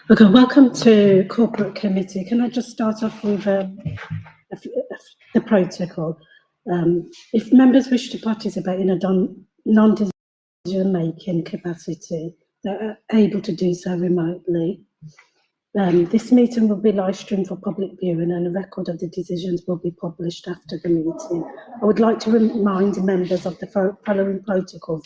Okay, welcome to Corporate Committee. Can I just start off with the protocol? If members wish to participate in a non-decision-making capacity, they're able to do so remotely. This meeting will be live streamed for public viewing and a record of the decisions will be published after the meeting. I would like to remind members of the following protocols.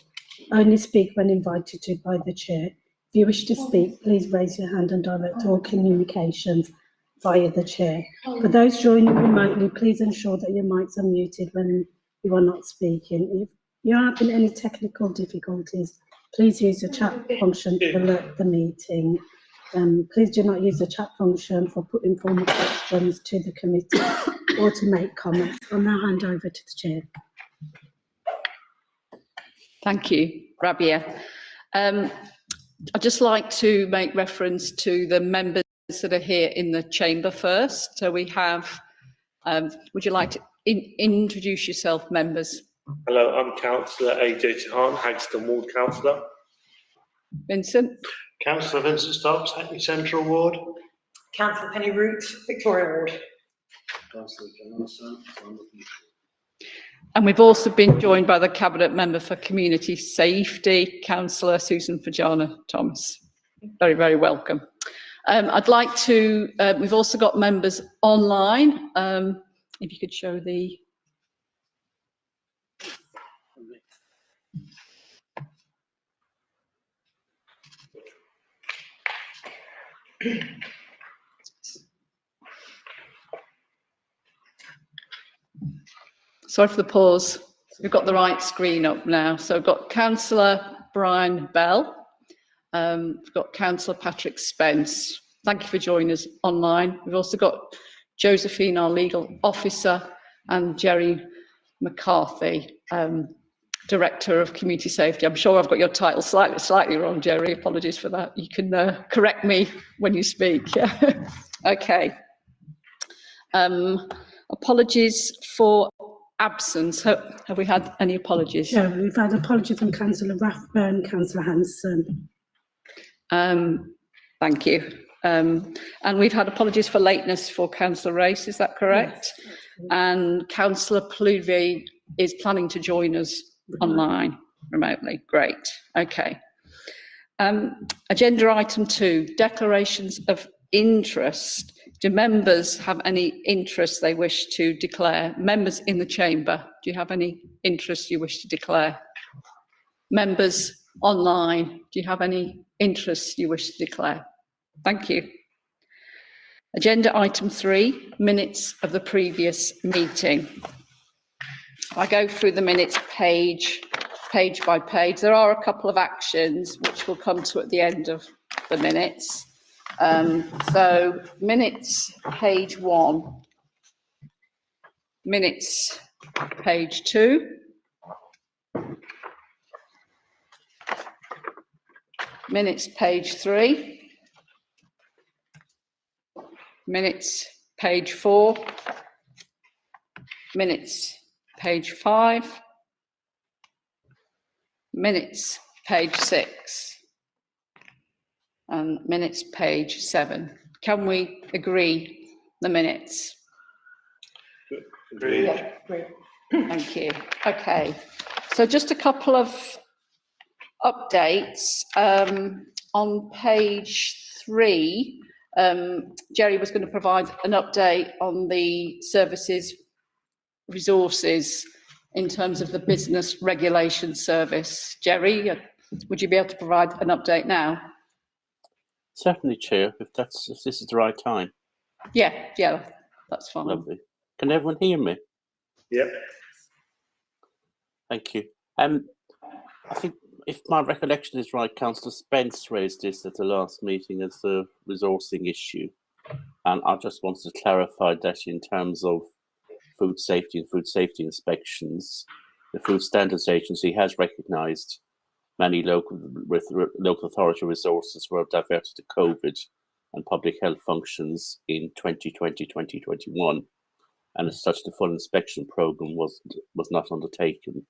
Only speak when invited to by the chair. If you wish to speak, please raise your hand and direct all communications via the chair. For those joining remotely, please ensure that your mics are muted when you are not speaking. If you're having any technical difficulties, please use the chat function to alert the meeting. Please do not use the chat function for putting formal questions to the committee or to make comments. I'll now hand over to the chair. Thank you, Rabia. I'd just like to make reference to the members that are here in the chamber first. So we have, would you like to introduce yourself, members? Hello, I'm Councillor AJ Tahan, Hagston Ward Councillor. Vincent? Councillor Vincent Stubbs, Hackney Central Ward. Councillor Penny Root, Victoria Ward. Councillor Johnson, And we've also been joined by the Cabinet Member for Community Safety, Councillor Susan Fajana Thomas. Very, very welcome. I'd like to, we've also got members online. If you could show the... Sorry for the pause. We've got the right screen up now. So we've got Councillor Brian Bell. We've got Councillor Patrick Spence. Thank you for joining us online. We've also got Josephine, our legal officer, and Jerry McCarthy, Director of Community Safety. I'm sure I've got your title slightly wrong, Jerry. Apologies for that. You can correct me when you speak. Yeah. Okay. Apologies for absence. Have we had any apologies? Yeah, we've had apologies from Councillor Rathburn, Councillor Hanson. Thank you. And we've had apologies for lateness for Councillor Race, is that correct? Yes. And Councillor Pluvi is planning to join us online, remotely. Great. Okay. Agenda item 2, declarations of interest. Do members have any interest they wish to declare? Members in the chamber, do you have any interest you wish to declare? Members online, do you have any interests you wish to declare? Thank you. Agenda item 3, minutes of the previous meeting. I go through the minutes page by page. There are a couple of actions which we'll come to at the end of the minutes. So minutes page 1, minutes page 2, minutes page 3, minutes page 4, minutes page 5, minutes page 6. And minutes page 7. Can we agree the minutes? Agreed. Yeah, great. Thank you. Okay, so just a couple of updates. On page 3, Jerry was going to provide an update on the services resources in terms of the business regulation service. Jerry, would you be able to provide an update now? Certainly, Chair, if this is the right time. Yeah, that's fine. Lovely. Can everyone hear me? Yep. Thank you. I think if my recollection is right, Councillor Spence raised this at the last meeting as a resourcing issue. And I just wanted to clarify that in terms of food safety and food safety inspections, the Food Standards Agency has recognised many local authority resources were diverted to COVID and public health functions in 2020-2021, and as such, the full inspection programme was not undertaken.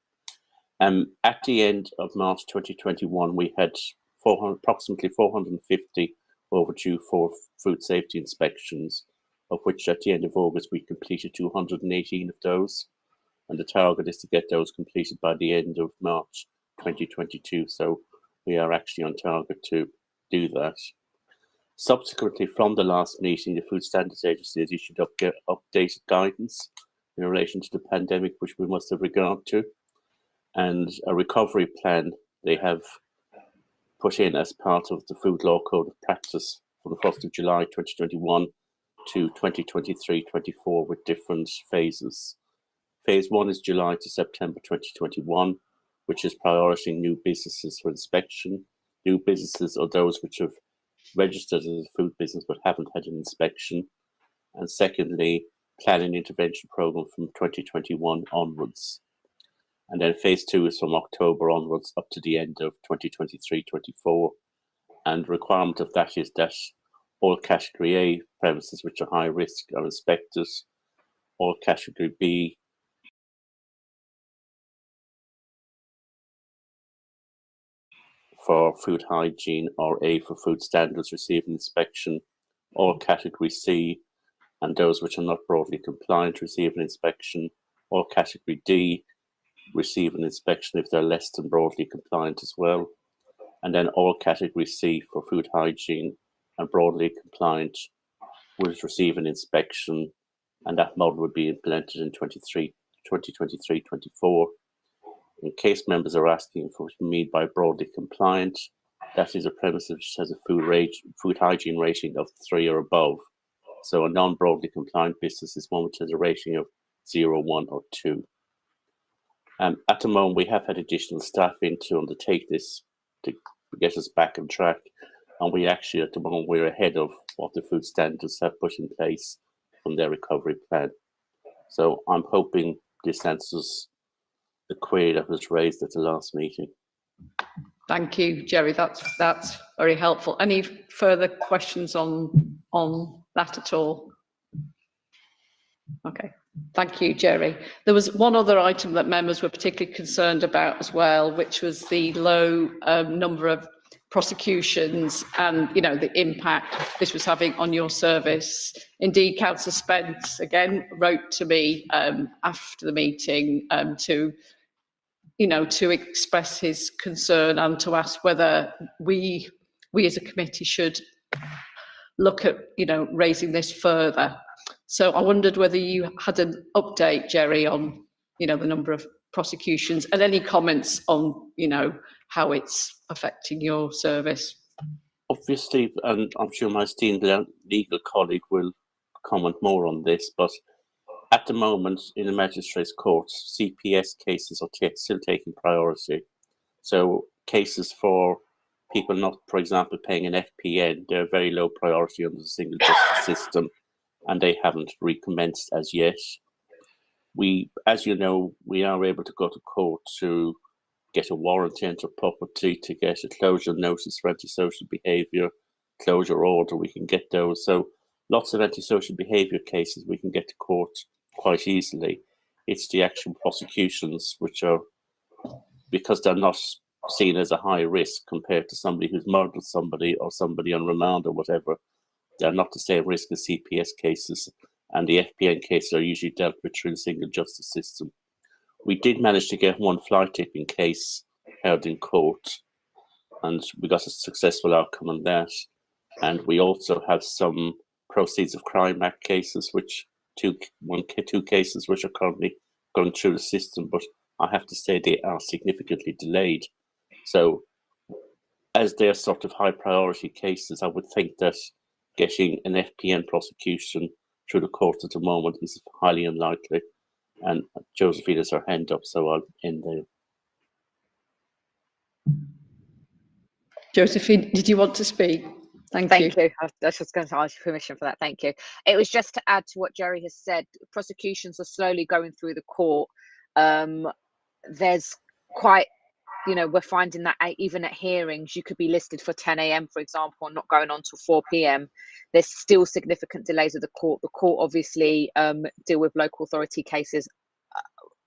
At the end of March 2021, we had approximately 450 overdue for food safety inspections, of which at the end of August we completed 218 of those, and the target is to get those completed by the end of March 2022. So we are actually on target to do that. Subsequently, from the last meeting, the Food Standards Agency has issued updated guidance in relation to the pandemic, which we must have regard to, and a recovery plan they have put in as part of the Food Law Code of Practice from the 1st of July 2021 to 2023-24 with different phases. Phase 1 is July to September 2021, which is prioritizing new businesses for inspection. New businesses are those which have registered as a food business but haven't had an inspection. And secondly, planning intervention program from 2021 onwards. And then phase 2 is from October onwards up to the end of 2023-24. And the requirement of that is that all category A premises which are high risk are inspected, all category B for food hygiene or A for food standards receive an inspection, all category C and those which are not broadly compliant receive an inspection, all category D receive an inspection if they're less than broadly compliant as well, and then all category C for food hygiene and broadly compliant would receive an inspection, and that model would be implemented in 2023-24. In case members are asking for what we mean by broadly compliant, that is a premise which has a food hygiene rating of 3 or above. So a non-broadly compliant business is one which has a rating of 0, 1 or 2. At the moment, we have had additional staff in to undertake this to get us back on track. And we actually, at the moment, we're ahead of what the food standards have put in place from their recovery plan. So I'm hoping this answers the query that was raised at the last meeting. Thank you, Jerry. That's very helpful. Any further questions on that at all? Okay. Thank you, Jerry. There was one other item that members were particularly concerned about as well, which was the low number of prosecutions and, you know, the impact this was having on your service. Indeed, Councillor Spence again wrote to me after the meeting to express his concern and to ask whether we as a committee should look at, raising this further. So I wondered whether you had an update, Jerry, on, the number of prosecutions and any comments on, how it's affecting your service. Obviously, and I'm sure my esteemed legal colleague will comment more on this, but at the moment in the magistrates' courts, CPS cases are still taking priority. So cases for people not, for example, paying an FPN, they're very low priority under the single justice system, and they haven't recommenced as yet. As you know, we are able to go to court to get a warrant to enter property, to get a closure notice for antisocial behaviour, closure order, we can get those. So lots of antisocial behaviour cases we can get to court quite easily. It's the actual prosecutions which are, because they're not seen as a high risk compared to somebody who's murdered somebody or somebody on remand or whatever, they're not the same risk as CPS cases, and the FPN cases are usually dealt with through the single justice system. We did manage to get one fly tipping case held in court, and we got a successful outcome on that. And we also have some Proceeds of Crime Act cases, which two cases which are currently going through the system, but I have to say they are significantly delayed. So as they're sort of high priority cases, I would think that getting an FPN prosecution through the courts at the moment is highly unlikely. And Josephine has her hand up, so I'll end there. Josephine, did you want to speak? Thank you. I was just going to ask your permission for that. Thank you. It was just to add to what Jerry has said. Prosecutions are slowly going through the court. There's quite, we're finding that even at hearings, you could be listed for 10 a.m., for example, and not going on till 4 p.m. There's still significant delays of the court. The court obviously deal with local authority cases.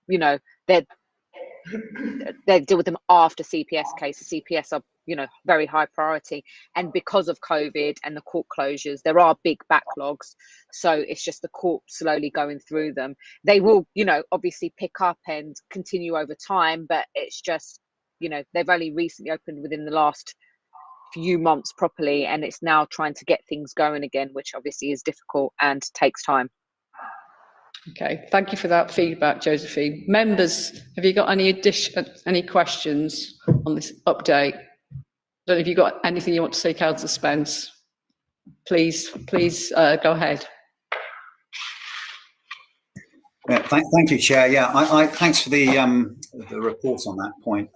They deal with them after CPS cases. CPS are very high priority. And because of COVID and the court closures, there are big backlogs. So it's just the court slowly going through them. They will, obviously pick up and continue over time, but it's just, they've only recently opened within the last few months properly, and it's now trying to get things going again, which obviously is difficult and takes time. Okay, thank you for that feedback, Josephine. Members, have you got any questions on this update? I don't know if you've got anything you want to say, Councillor Spence. Please go ahead. Yeah, thank you, Chair. Yeah, thanks for the report on that point.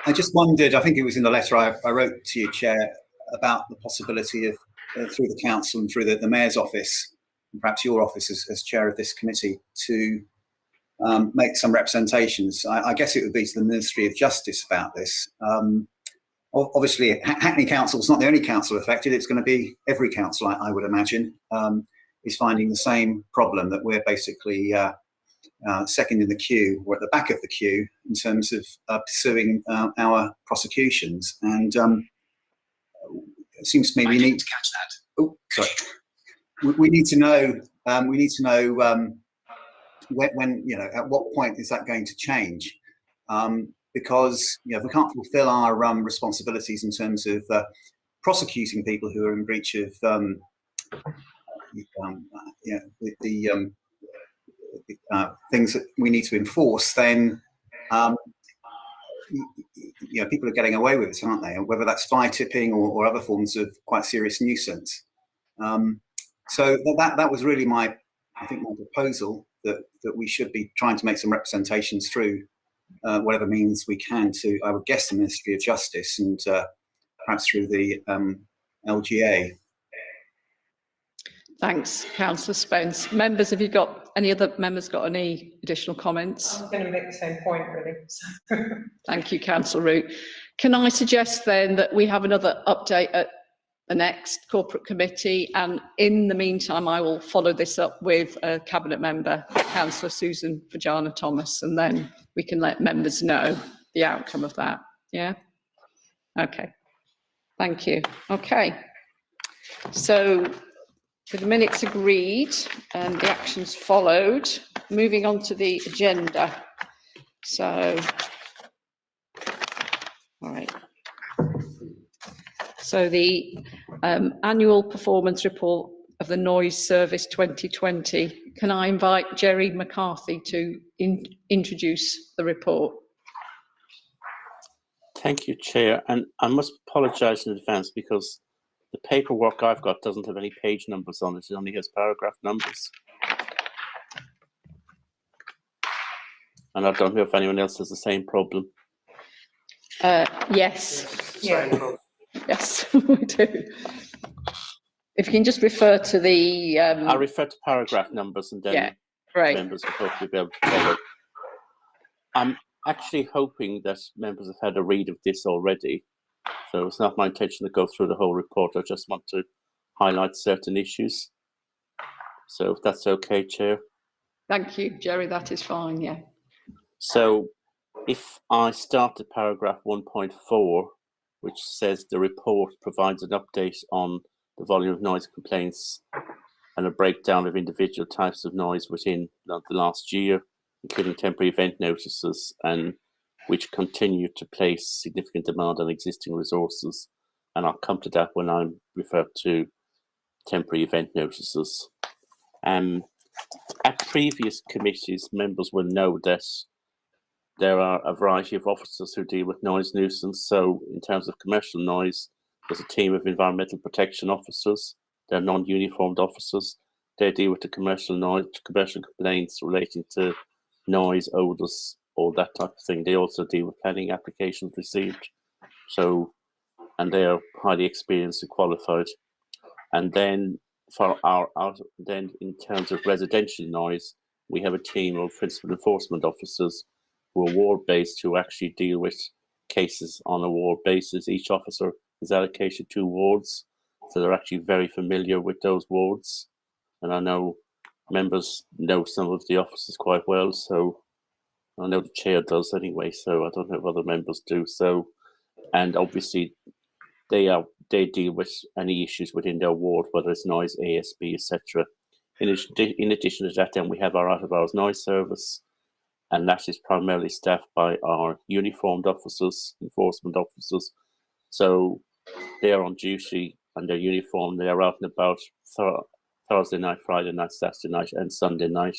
I just wondered, I think it was in the letter I wrote to you, Chair, about the possibility of, through the council and through the Mayor's office, and perhaps your office as Chair of this committee, to make some representations. I guess it would be to the Ministry of Justice about this. Obviously, Hackney Council is not the only council affected. It's going to be every council, I would imagine, is finding the same problem, that we're basically second in the queue, or at the back of the queue, in terms of pursuing our prosecutions. And it seems to me we need to catch that. Oh, sorry. We need to know. We need to know when, at what point is that going to change? Because if we can't fulfil our responsibilities in terms of prosecuting people who are in breach of things that we need to enforce, then people are getting away with it, aren't they? Whether that's fly tipping or other forms of quite serious nuisance. So that was really my proposal, that we should be trying to make some representations through whatever means we can to, I would guess, the Ministry of Justice, and perhaps through the LGA. Thanks, Councillor Spence. Members, have you got any other members got any additional comments? I was going to make the same point, really. Thank you, Councillor Root. Can I suggest then that we have another update at the next corporate committee, and in the meantime I will follow this up with a cabinet member, Councillor Susan Fajana Thomas, and then we can let members know the outcome of that. Yeah. Okay. Thank you. Okay. So, with the minutes agreed and the actions followed, moving on to the agenda. So, all right. So the annual performance report of the Noise Service 2020. Can I invite Jerry McCarthy to introduce the report? Thank you, Chair. And I must apologise in advance because the paperwork I've got doesn't have any page numbers on it. It only has paragraph numbers. And I don't know if anyone else has the same problem. Yes. Yeah. Yes, we do. If you can just refer to the... I'll refer to paragraph numbers, and then members will hopefully be able to follow. I'm actually hoping that members have had a read of this already. So it's not my intention to go through the whole report. I just want to highlight certain issues. So if that's okay, Chair. Thank you, Jerry. That is fine, yeah. So if I start at paragraph 1.4, which says the report provides an update on the volume of noise complaints and a breakdown of individual types of noise within the last year, including temporary event notices, and which continue to place significant demand on existing resources. And I'll come to that when I refer to temporary event notices. At previous committees, members will know that there are a variety of officers who deal with noise nuisance. So in terms of commercial noise, there's a team of environmental protection officers. They're non-uniformed officers. They deal with the commercial noise, commercial complaints relating to noise, odours, all that type of thing. They also deal with planning applications received. So, and they are highly experienced and qualified. And then for then in terms of residential noise, we have a team of principal enforcement officers who are ward-based, who actually deal with cases on a ward basis. Each officer is allocated 2 wards, so they're actually very familiar with those wards. And I know members know some of the officers quite well, so I know the chair does anyway, so I don't know if other members do. So and obviously they deal with any issues within their ward, whether it's noise, ASB, etc. In addition to that, then we have our out-of-hours noise service, and that is primarily staffed by our uniformed officers, enforcement officers. So they are on duty and they're uniformed. They are out and about Thursday night, Friday night, Saturday night, and Sunday night.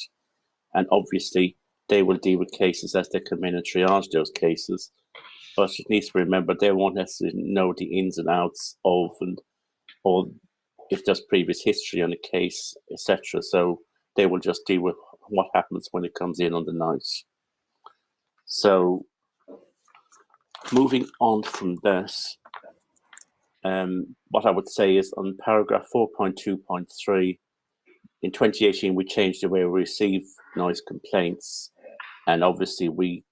And obviously, they will deal with cases as they come in and triage those cases. But it needs to remember they won't necessarily know the ins and outs of, or if there's previous history on a case, etc. So they will just deal with what happens when it comes in on the night. So moving on from that, what I would say is on paragraph 4.2.3, in 2018, we changed the way we receive noise complaints. And obviously we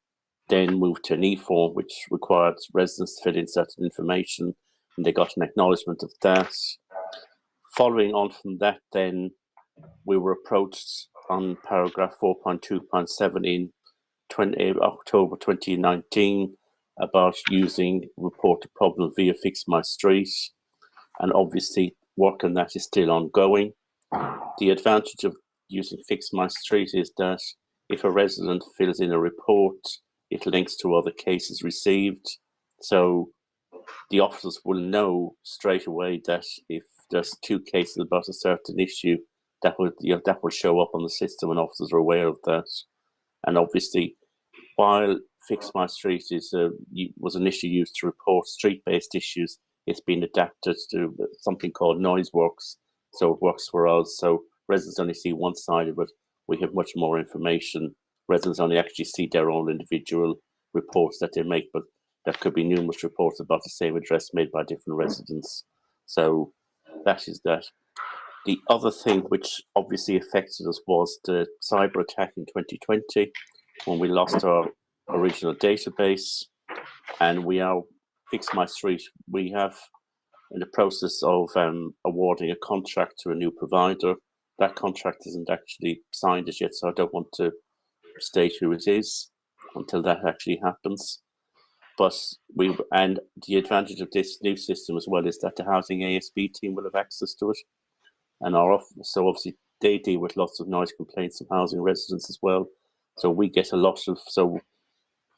then moved to an e-form, which required residents to fill in certain information, and they got an acknowledgement of that. Following on from that, then we were approached on paragraph 4.2.7 in October 2019 about using report a problem via Fix My Street, and obviously work on that is still ongoing. The advantage of using Fix My Street is that if a resident fills in a report, it links to other cases received. So the officers will know straight away that if there's two cases about a certain issue, that will show up on the system, and officers are aware of that. And obviously, while Fix My Street was initially used to report street-based issues, it's been adapted to something called NoiseWorks, so it works for us. So residents only see one side of it. We have much more information. Residents only actually see their own individual reports that they make, but there could be numerous reports about the same address made by different residents. So that is that. The other thing which obviously affected us was the cyber attack in 2020, when we lost our original database, and we are Fix My Street. We have in the process of awarding a contract to a new provider. That contract isn't actually signed as yet, so I don't want to state who it is until that actually happens. But and the advantage of this new system as well is that the housing ASB team will have access to it, and so obviously they deal with lots of noise complaints from housing residents as well. So we get a lot of, so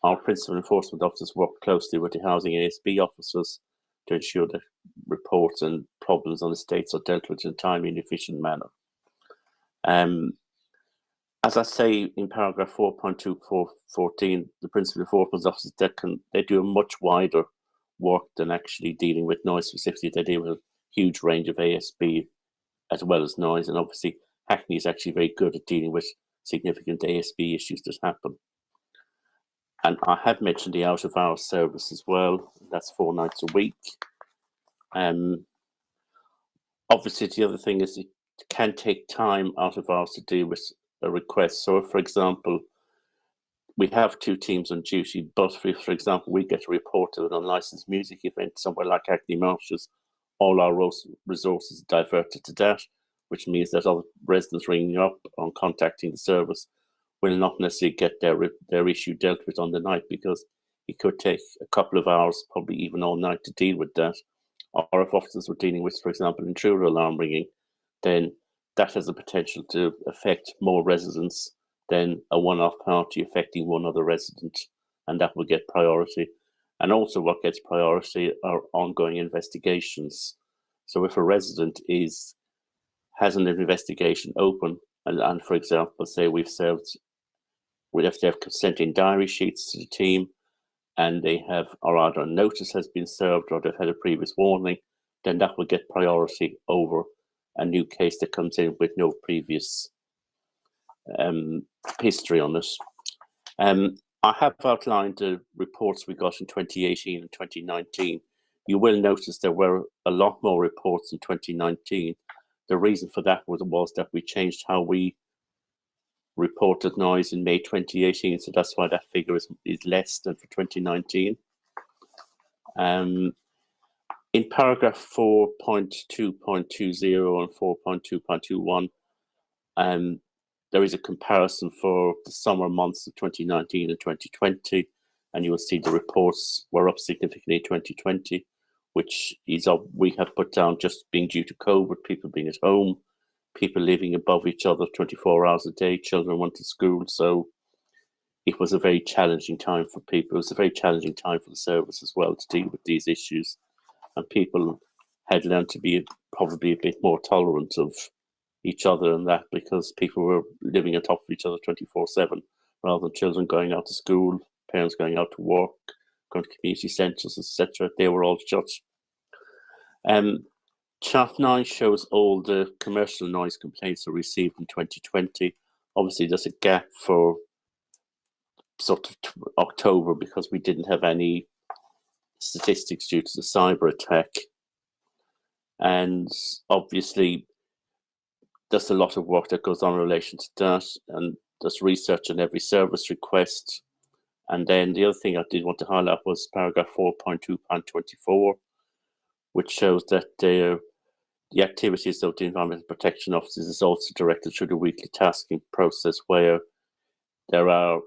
our principal enforcement officers work closely with the housing ASB officers to ensure that reports and problems on estates are dealt with in a timely and efficient manner. As I say in paragraph 4.2.14, the principal enforcement officers, they do a much wider work than actually dealing with noise specifically. They deal with a huge range of ASB as well as noise, and obviously Hackney is actually very good at dealing with significant ASB issues that happen. And I have mentioned the out-of-hours service as well. That's 4 nights a week. Obviously, the other thing is it can take time out of hours to deal with a request. So if, for example, we have 2 teams on duty, but if, for example, we get a report of an unlicensed music event somewhere like Hackney Marshes, all our resources are diverted to that, which means that other residents ringing up or contacting the service will not necessarily get their issue dealt with on the night, because it could take a couple of hours, probably even all night, to deal with that. Or if officers were dealing with, for example, intruder alarm ringing, then that has the potential to affect more residents than a one-off party affecting one other resident, and that will get priority. And also what gets priority are ongoing investigations. So if a resident has an investigation open, and for example, say we have to have consenting diary sheets to the team, and they have, or either a notice has been served or they've had a previous warning, then that will get priority over a new case that comes in with no previous history on it. I have outlined the reports we got in 2018 and 2019. You will notice there were a lot more reports in 2019. The reason for that was that we changed how we reported noise in May 2018, so that's why that figure is less than for 2019. In paragraph 4.2.20 and 4.2.21, there is a comparison for the summer months of 2019 and 2020. and you will see the reports were up significantly in 2020, which is we have put down just being due to COVID, people being at home, people living above each other 24 hours a day, children went to school. So it was a very challenging time for people. It was a very challenging time for the service as well to deal with these issues. And people had learned to be probably a bit more tolerant of each other and that, because people were living on top of each other 24/7, rather than children going out to school, parents going out to work, going to community centres, etc. They were all shut. Chart 9 shows all the commercial noise complaints that were received in 2020. Obviously, there's a gap for sort of October because we didn't have any statistics due to the cyber attack. And obviously, there's a lot of work that goes on in relation to that, and there's research on every service request. And then the other thing I did want to highlight was paragraph 4.2.24, which shows that the activities of the Environmental Protection Officers is also directed through the weekly tasking process, where there are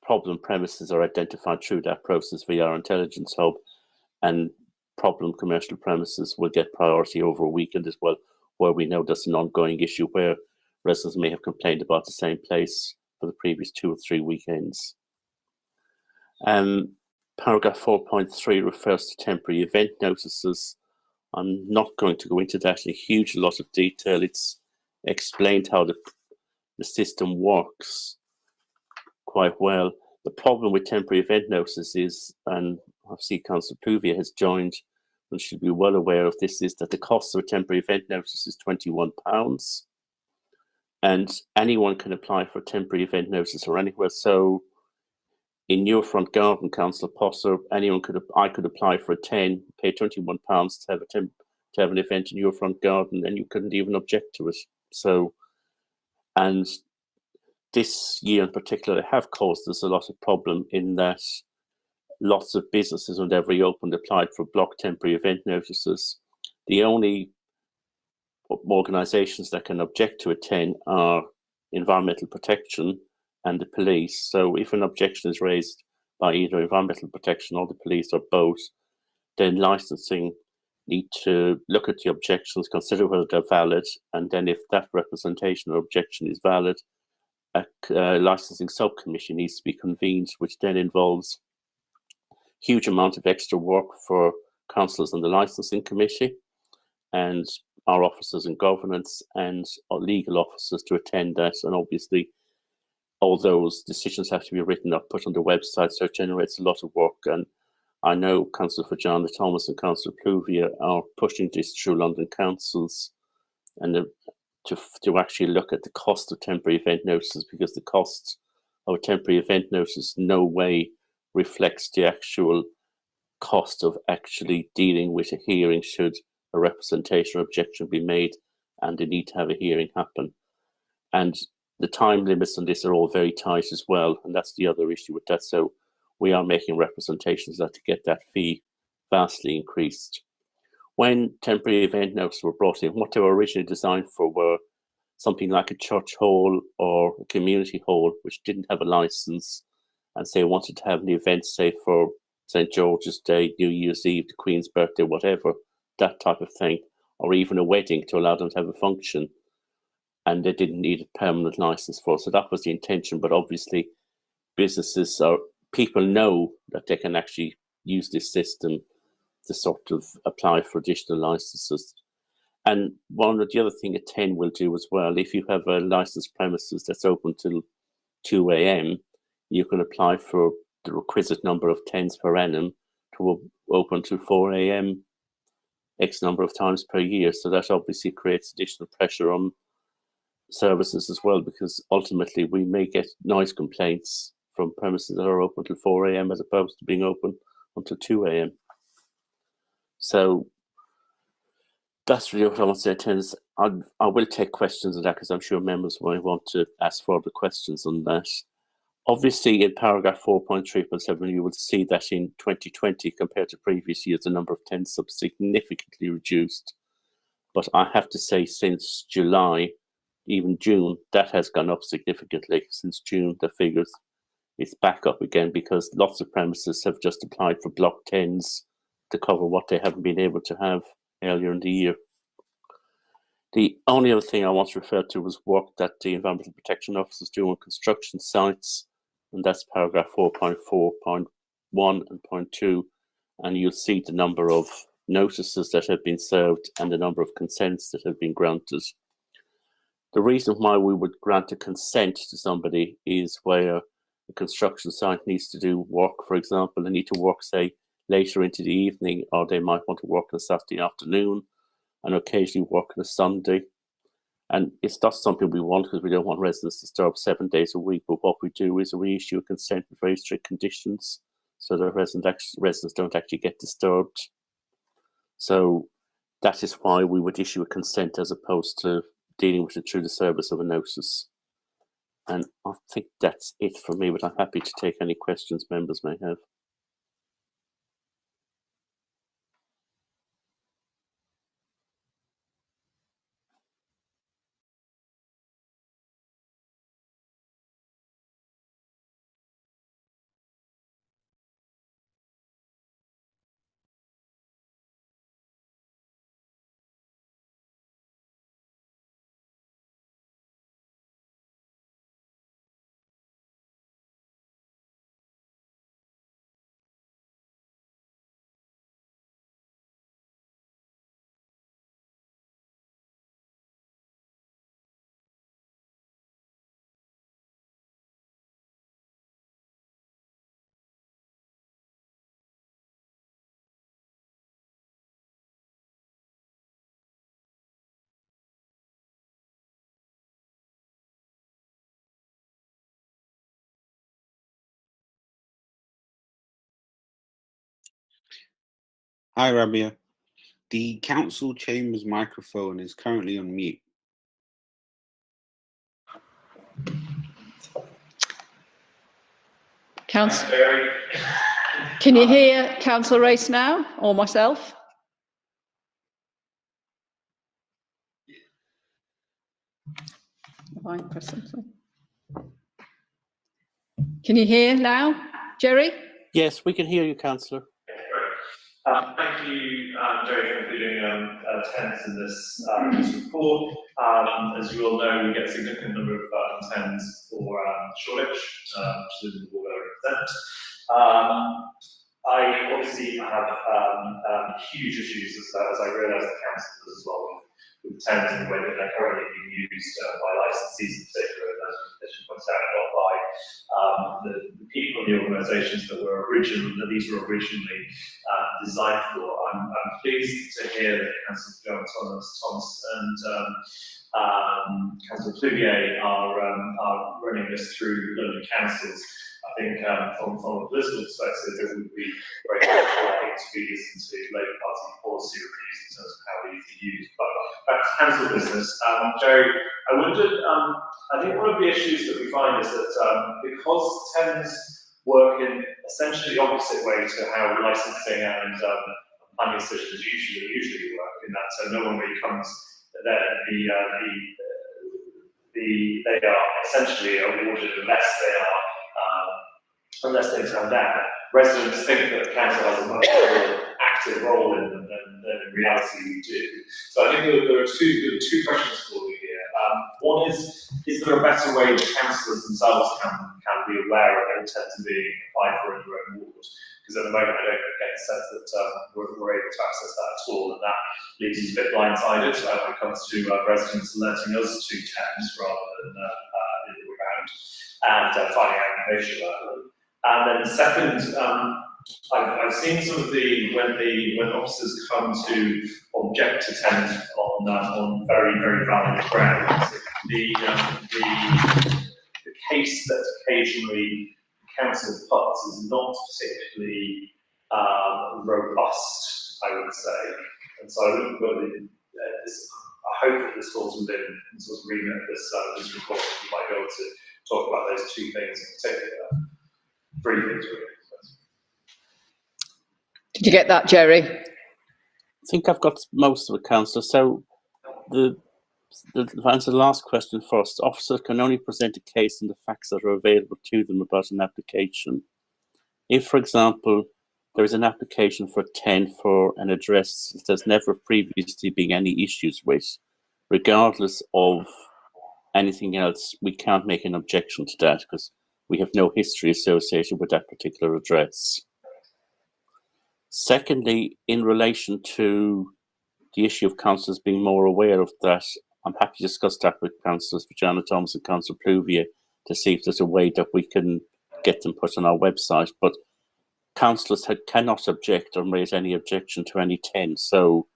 problem premises are identified through that process via our intelligence hub, and problem commercial premises will get priority over a weekend as well, where we know there's an ongoing issue where residents may have complained about the same place for the previous 2 or 3 weekends. Paragraph 4.3 refers to temporary event notices. I'm not going to go into that in a huge lot of detail. It's explained how the system works quite well. The problem with temporary event notices is, and I see Councillor Pluvia has joined and should be well aware of this, is that the cost of a temporary event notice is £21, and anyone can apply for a temporary event notice or anywhere. So in your front garden, Councillor Potter, I could apply for a 10, pay £21 to have an event in your front garden, and you couldn't even object to it. So, and this year in particular have caused us a lot of problem in that lots of businesses, when they've reopened, applied for block temporary event notices. The only organisations that can object to a 10 are Environmental Protection and the police. So if an objection is raised by either Environmental Protection or the police or both, then licensing need to look at the objections, consider whether they're valid, and then if that representation or objection is valid, a licensing subcommittee needs to be convened, which then involves huge amount of extra work for councillors on the licensing committee and our officers in governance and our legal officers to attend that. And obviously all those decisions have to be written up, put on the website, so it generates a lot of work. And I know Councillor Fajana Thomas and Councillor Pluvia are pushing this through London councils and to actually look at the cost of temporary event notices, because the cost of a temporary event notice no way reflects the actual cost of actually dealing with a hearing should a representation or objection be made and they need to have a hearing happen. And the time limits on this are all very tight as well, and that's the other issue with that. So we are making representations that to get that fee vastly increased. When temporary event notices were brought in, what they were originally designed for were something like a church hall or a community hall which didn't have a license, and say wanted to have an event, say for St. George's Day, New Year's Eve, the Queen's birthday, whatever, that type of thing, or even a wedding to allow them to have a function, and they didn't need a permanent license for. So that was the intention, but obviously people know that they can actually use this system to sort of apply for additional licenses. And one of the other thing a 10 will do as well, if you have a licensed premises that's open till 2 a.m, you can apply for the requisite number of 10s per annum to open till 4 a.m. X number of times per year. So that obviously creates additional pressure on services as well, because ultimately we may get noise complaints from premises that are open till 4 a.m. as opposed to being open until 2 a.m. So that's really what I want to say, Tennis. I will take questions on that because I'm sure members might want to ask further questions on that. Obviously, in paragraph 4.3.7, you will see that in 2020, compared to previous years, the number of 10 subs significantly reduced. But I have to say, since July, even June, that has gone up significantly. Since June, the figures it's back up again because lots of premises have just applied for block 10s to cover what they haven't been able to have earlier in the year. The only other thing I want to refer to was work that the Environmental Protection Office is doing on construction sites, and that's paragraph 4.4.1 and .2, and you'll see the number of notices that have been served and the number of consents that have been granted. The reason why we would grant a consent to somebody is where a construction site needs to do work, for example, they need to work, say, later into the evening, or they might want to work on a Saturday afternoon and occasionally work on a Sunday. And it's not something we want because we don't want residents to stay up 7 days a week, but what we do is we issue a consent with very strict conditions so that residents don't actually get disturbed. So that is why we would issue a consent as opposed to dealing with it through the service of a notice. And I think that's it for me, but I'm happy to take any questions members may have. Hi, Rabia. The council chamber's microphone is currently on mute. Can you hear Councillor Race now, or myself? Have I pressed something? Can you hear now, Jerry? Yes, we can hear you, Councillor. Thank you, Jerry, for including TENS in this report. As you all know, we get a significant number of TENS for Shoreditch, which is the ward I represent. I obviously have huge issues, as I realise the council does as well, with TENS in the way that they're currently being used by licensees in particular, and as you pointed out, not by the people and the organisations that these were originally designed for. I'm pleased to hear that Councillor Thomas and Councillor Cloutier are running this through London councils. I think from a political perspective, it would be very helpful, I think, to be listened to Labour Party policy reviews in terms of how these are used. But back to council business, Jerry, I wondered, I think one of the issues that we find is that because TENS work in essentially the opposite way to how licensing and planning decisions usually work, in that so no one really comes, they are essentially awarded unless they turn down. Residents think that the council has a much more active role in them than in reality we do. So I think there are two questions for you here. One is there a better way that councillors themselves can be aware of intent to being applied for in their own ward? Because at the moment I don't get the sense that we're able to access that at all, and that leaves us a bit blindsided when it comes to residents alerting us to TENS rather than the other way around, and finding out information about them. And then second, I've seen some of when officers come to object to TENS on very, very valid grounds, the case that occasionally the council puts is not particularly robust, I would say. And so I hope that this falls within the sort of remit of this report, that you might be able to talk about those two things in particular. Three things, really. Did you get that, Jerry? I think I've got most of it, Councillor. So the To answer the last question first, officers can only present a case and the facts that are available to them about an application. If, for example, there is an application for 10 for an address that there's never previously been any issues with, regardless of anything else, we can't make an objection to that because we have no history associated with that particular address. Secondly, in relation to the issue of councillors being more aware of that, I'm happy to discuss that with councillors Virginia Thomas and Councillor Pluvier to see if there's a way that we can get them put on our website. But councillors cannot object or raise any objection to any 10. So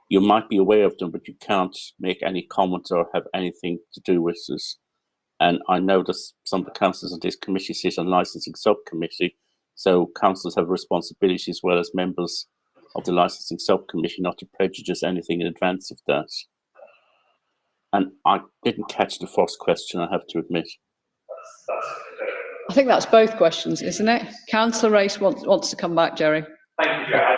you might be aware of them, but you can't make any comment or have anything to do with this. And I know that some of the councillors on this committee sit on licensing subcommittee, so councillors have a responsibility as well as members of the licensing subcommittee not to prejudice anything in advance of that. And I didn't catch the first question, I have to admit. I think that's both questions, isn't it? Councillor Race wants to come back, Jerry. Thank you, Joe.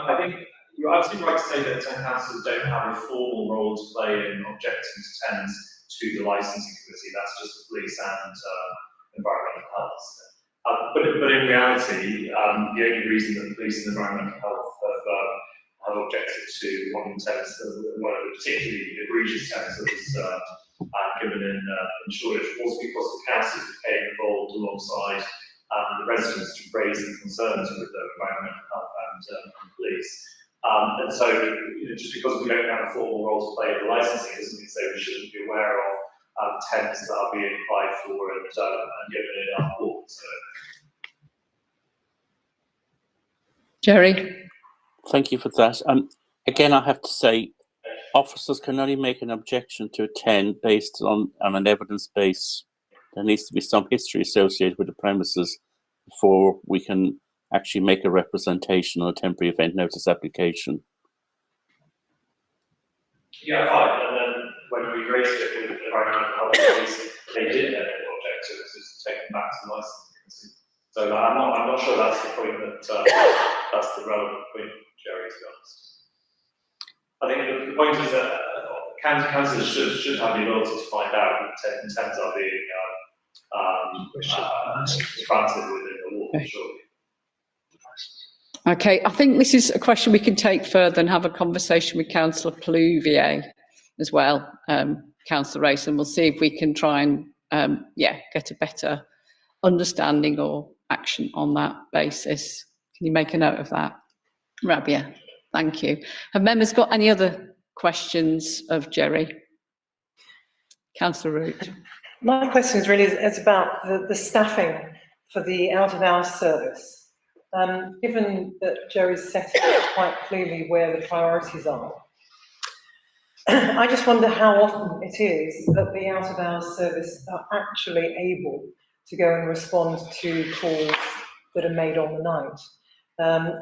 I think you're absolutely right to say that 10 councillors don't have a formal role to play in objecting to 10s to the licensing committee. That's just the police and environmental health. But in reality, the only reason that the police and environmental health have objected to one of the 10s, one of the particularly egregious 10s that was given in Shoreditch, was because the council became involved alongside the residents to raise the concerns with the environmental health and police. And so, just because we don't have a formal role to play in the licensing doesn't mean to say we shouldn't be aware of 10s that are being applied for and given in our court. So. Jerry? Thank you for that. Again, I have to say, officers can only make an objection to a 10 based on an evidence base. There needs to be some history associated with the premises before we can actually make a representation on a temporary event notice application. Yeah, fine. And then when we raised it with the environmental health police, they did have an objective to take them back to the licensing. So I'm not sure that's the point that that's the relevant point, Jerry, to be honest. I think the point is that councillors should have the ability to find out if 10s are being granted within the law, surely. Okay, I think this is a question we can take further and have a conversation with Councillor Pluvier as well, Councillor Race, and we'll see if we can try and get a better understanding or action on that basis. Can you make a note of that? Rabia, thank you. Have members got any other questions of Jerry? Councillor Root. My question is really is about the staffing for the out-of-hours service. Given that Jerry's set out quite clearly where the priorities are, I just wonder how often it is that the out-of-hours service are actually able to go and respond to calls that are made on the night.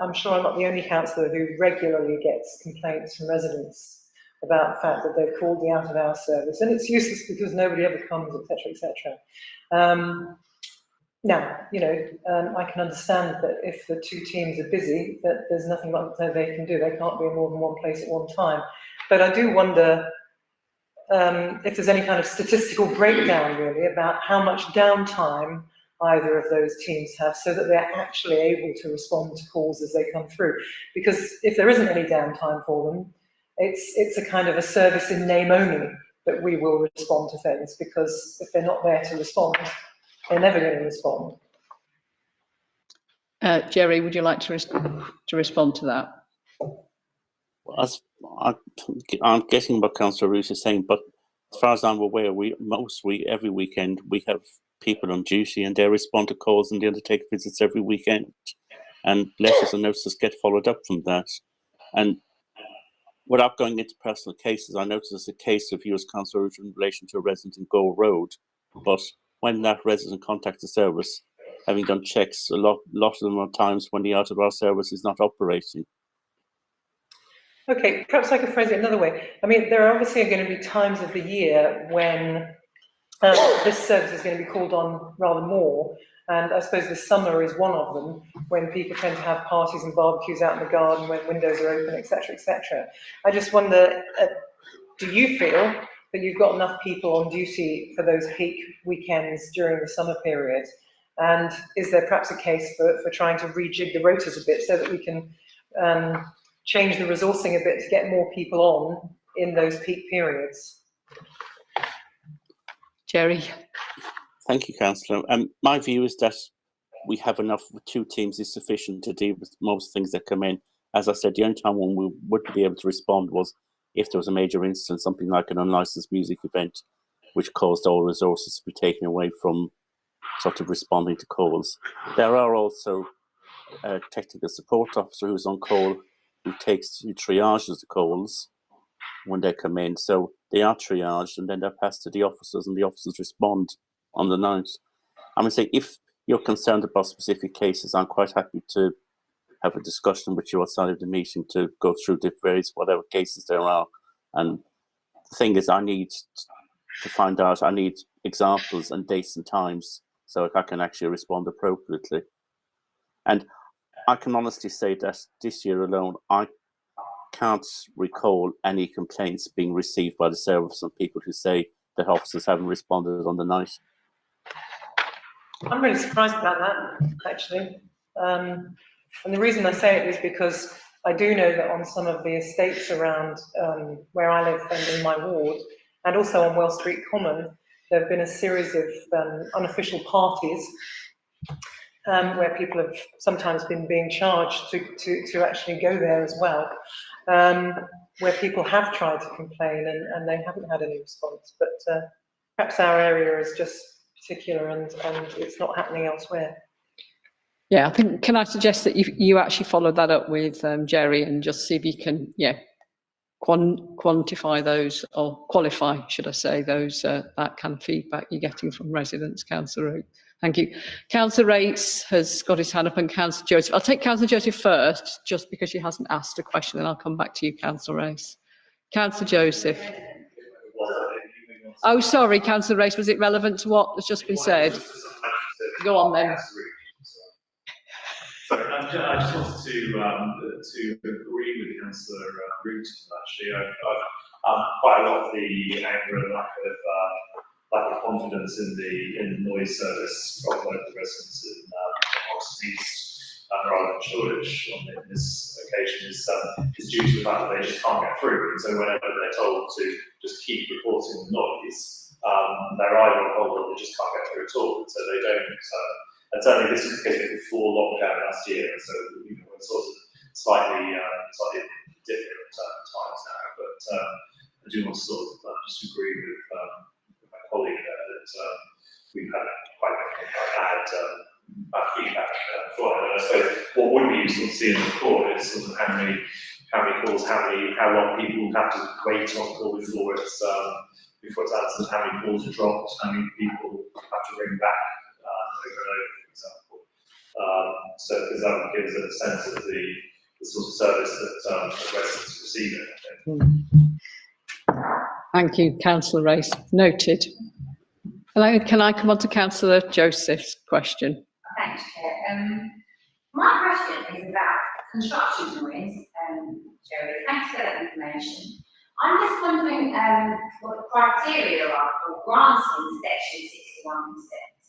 I'm sure I'm not the only councillor who regularly gets complaints from residents about the fact that they've called the out-of-hours service, and it's useless because nobody ever comes, etc., etc. Now, I can understand that if the two teams are busy, that there's nothing much that they can do. They can't be in more than one place at one time. But I do wonder if there's any kind of statistical breakdown, really, about how much downtime either of those teams have so that they're actually able to respond to calls as they come through. Because if there isn't any downtime for them, it's a kind of a service in name only that we will respond to things, because if they're not there to respond, they're never going to respond. Jerry, would you like to respond to that? I'm getting what Councillor Roos is saying, but as far as I'm aware, every weekend we have people on duty and they respond to calls and they undertake visits every weekend. And letters and notices get followed up from that. And without going into personal cases, I noticed there's a case of you as Councillor Roos in relation to a resident in Gore Road, but when that resident contacts the service, having done checks, a lot of them are times when the out-of-hours service is not operating. Okay, perhaps I could phrase it another way. I mean, there are obviously going to be times of the year when this service is going to be called on rather more, and I suppose the summer is one of them, when people tend to have parties and barbecues out in the garden, when windows are open, etc., etc. I just wonder, do you feel but you've got enough people on duty for those peak weekends during the summer period? And is there perhaps a case for trying to rejig the rotas a bit so that we can change the resourcing a bit to get more people on in those peak periods? Jerry? Thank you, Councillor. My view is that we have enough, 2 teams is sufficient to deal with most things that come in. As I said, the only time when we wouldn't be able to respond was if there was a major incident, something like an unlicensed music event, which caused all resources to be taken away from sort of responding to calls. There are also a technical support officer who's on call, who triages the calls when they come in. So they are triaged and then they're passed to the officers, and the officers respond on the night. I mean, say, if you're concerned about specific cases, I'm quite happy to have a discussion with you outside of the meeting to go through the various whatever cases there are. And the thing is, I need to find out, I need examples and dates and times so I can actually respond appropriately. And I can honestly say that this year alone, I can't recall any complaints being received by the service from people who say that officers haven't responded on the night. I'm really surprised about that, actually. And the reason I say it is because I do know that on some of the estates around where I live and in my ward, and also on Wells Street Common, there have been a series of unofficial parties where people have sometimes been being charged to actually go there as well, where people have tried to complain and they haven't had any response. But perhaps our area is just particular and it's not happening elsewhere. Yeah, I think, can I suggest that you actually follow that up with Jerry and just see if you can, quantify those, or qualify, should I say, those that kind of feedback you're getting from residents, Councillor Root. Thank you. Councillor Rates has got his hand up, and Councillor Joseph. I'll take Councillor Joseph first, just because she hasn't asked a question, and I'll come back to you, Councillor Race. Councillor Joseph. Oh, sorry, Councillor Race, was it relevant to what has just been said? Go on then. Sorry, I just wanted to agree with Councillor Root, actually. I've quite a lot of the anger and lack of confidence in the noise service from local residents in Oxford East rather than Shoreditch on this occasion is due to the fact that they just can't get through. And so whenever they're told to just keep reporting the noise, they're either told that they just can't get through at all, and so they don't. And certainly this was the case before lockdown last year, and so we're sort of slightly different times now. But I do want to sort of just agree with my colleague there that we've had quite bad feedback for it. And I suppose what would be useful to see in the report is sort of how many calls, how long people have to wait on call before it's answered, how many calls are dropped, how many people have to ring back over and over, for example. So because that would give us a sense of the sort of service that residents receive. Thank you, Councillor Race. Noted. Can I come on to Councillor Joseph's question? Thanks, Chair. My question is about construction noise, Jerry. Thanks for that information. I'm just wondering what the criteria are for granting Section 61 consents.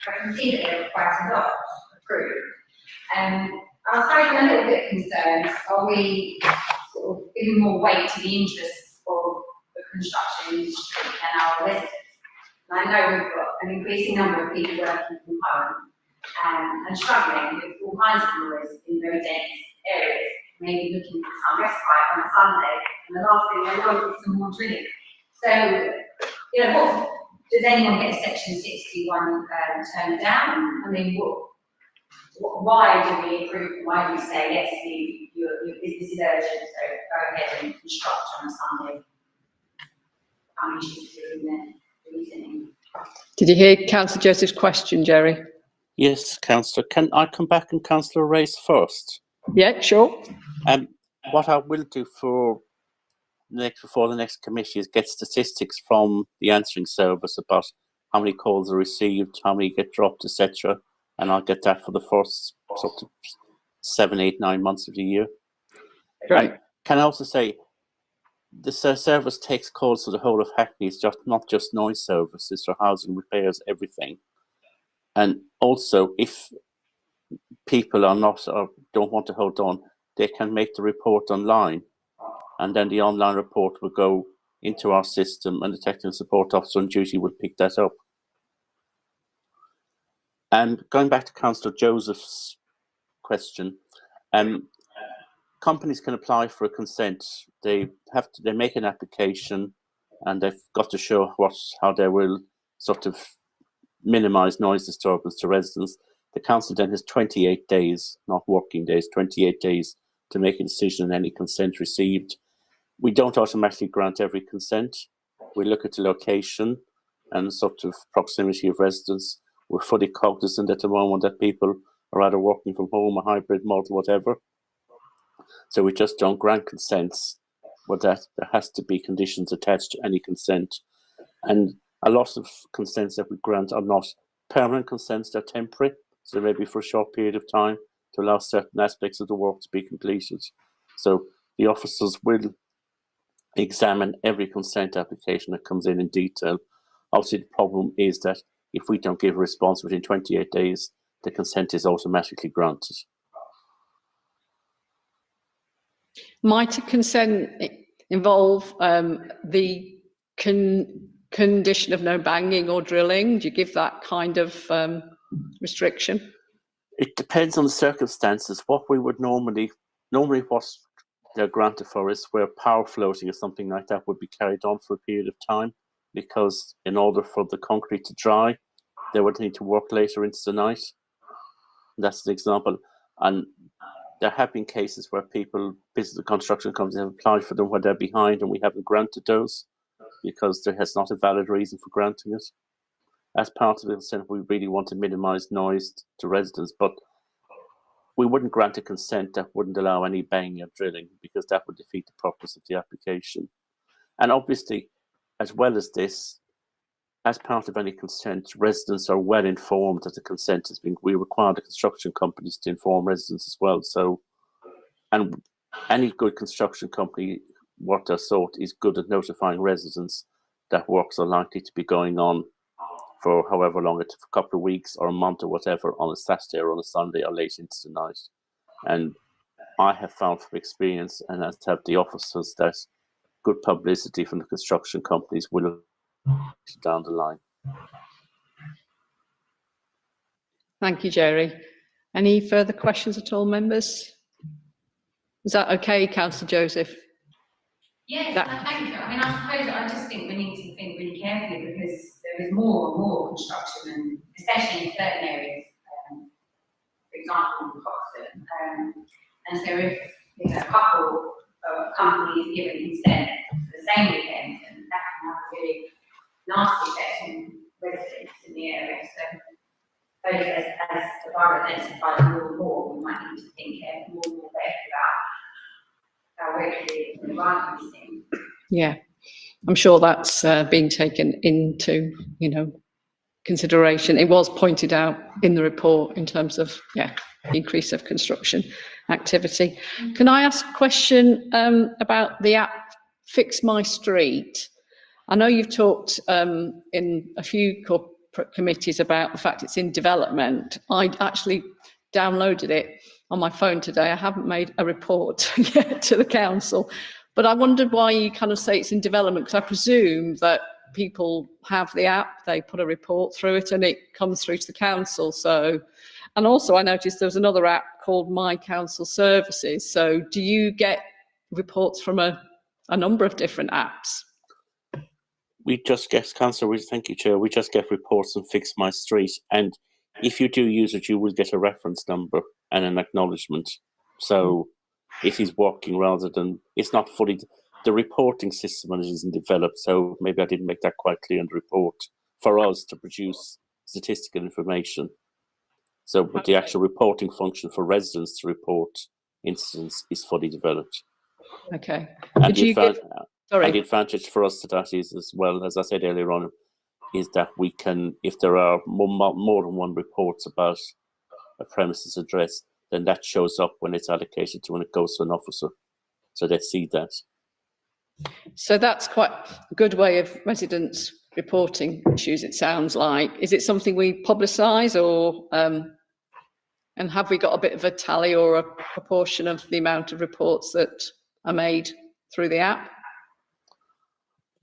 I can see that there are quite a lot approved. I was I'm a little bit concerned. Are we sort of giving more weight to the interests of the construction industry than our residents? And I know we've got an increasing number of people working from home and struggling with all kinds of noise in very dense areas, maybe looking for some respite on a Sunday, and the last thing they want is some more drilling. So, what, does anyone get Section 61 turned down? I mean, why do we approve? Why do we say yes? This is urgent, so go ahead and construct on a Sunday? I'm interested in the reasoning. Did you hear Councillor Joseph's question, Jerry? Yes, Councillor. Can I come back and Councillor Race first? Yeah, sure. What I will do before the next committee is get statistics from the answering service about how many calls are received, how many get dropped, etc. And I'll get that for the first sort of 7, 8, 9 months of the year. Great. Can I also say, the service takes calls for the whole of Hackney. It's just not just noise services for housing repairs, everything. And also, if people are not or don't want to hold on, they can make the report online, and then the online report will go into our system, and the technical support officer on duty will pick that up. And going back to Councillor Joseph's question, companies can apply for a consent. They make an application, and they've got to show how they will sort of minimise noise disturbance to residents. The council then has 28 days, not working days, 28 days to make a decision on any consent received. We don't automatically grant every consent. We look at the location and sort of proximity of residents. We're fully cognizant at the moment that people are either working from home, a hybrid model, whatever. So we just don't grant consents, but that there has to be conditions attached to any consent. And a lot of consents that we grant are not permanent consents, they're temporary. So maybe for a short period of time to allow certain aspects of the work to be completed. So the officers will examine every consent application that comes in detail. Obviously, the problem is that if we don't give a response within 28 days, the consent is automatically granted. Might a consent involve the condition of no banging or drilling? Do you give that kind of restriction? It depends on the circumstances. What we would normally what they're granted for is where power floating or something like that would be carried on for a period of time, because in order for the concrete to dry, they would need to work later into the night. That's an example. And there have been cases where business construction companies have applied for them where they're behind, and we haven't granted those because there has not a valid reason for granting it. As part of the consent, we really want to minimise noise to residents, but we wouldn't grant a consent that wouldn't allow any banging or drilling, because that would defeat the purpose of the application. And obviously, as well as this, as part of any consent, residents are well informed that the consent has been. We require the construction companies to inform residents as well. So, and any good construction company, what they're sought is good at notifying residents that works are likely to be going on for however long, it's a couple of weeks or a month or whatever, on a Saturday or on a Sunday or late into the night. And I have found from experience, and as have the officers, that good publicity from the construction companies will down the line. Thank you, Jerry. Any further questions at all, members? Is that okay, Councillor Joseph? Yes, thank you. I mean, I suppose I just think we need to think really carefully, because there is more and more construction, and especially in certain areas, for example, in Hoxton. And so if a couple of companies giving consent for the same weekend, and that can have a really nasty effect on residents in the area. So as the borough identifies more and more, we might need to think more and more carefully about how regularly we grant these things. Yeah, I'm sure that's being taken into, consideration. It was pointed out in the report in terms of, the increase of construction activity. Can I ask a question about the app Fix My Street? I know you've talked in a few corporate committees about the fact it's in development. I actually downloaded it on my phone today. I haven't made a report yet to the council, but I wondered why you kind of say it's in development, because I presume that people have the app, they put a report through it, and it comes through to the council. So, and also I noticed there was another app called My Council Services. So do you get reports from a number of different apps? We just get, Councillor, thank you, Chair, we just get reports on Fix My Street, and if you do use it, you will get a reference number and an acknowledgement. So it is working rather than, it's not fully, the reporting system on it isn't developed, so maybe I didn't make that quite clear in the report, for us to produce statistical information. So, but the actual reporting function for residents to report incidents is fully developed. Okay. And the advantage for us to that is, as well, as I said earlier on, is that we can, if there are more than one reports about a premises address, then that shows up when it's allocated to, when it goes to an officer. So they see that. So that's quite a good way of residents reporting issues, it sounds like. Is it something we publicise, or and have we got a bit of a tally or a proportion of the amount of reports that are made through the app?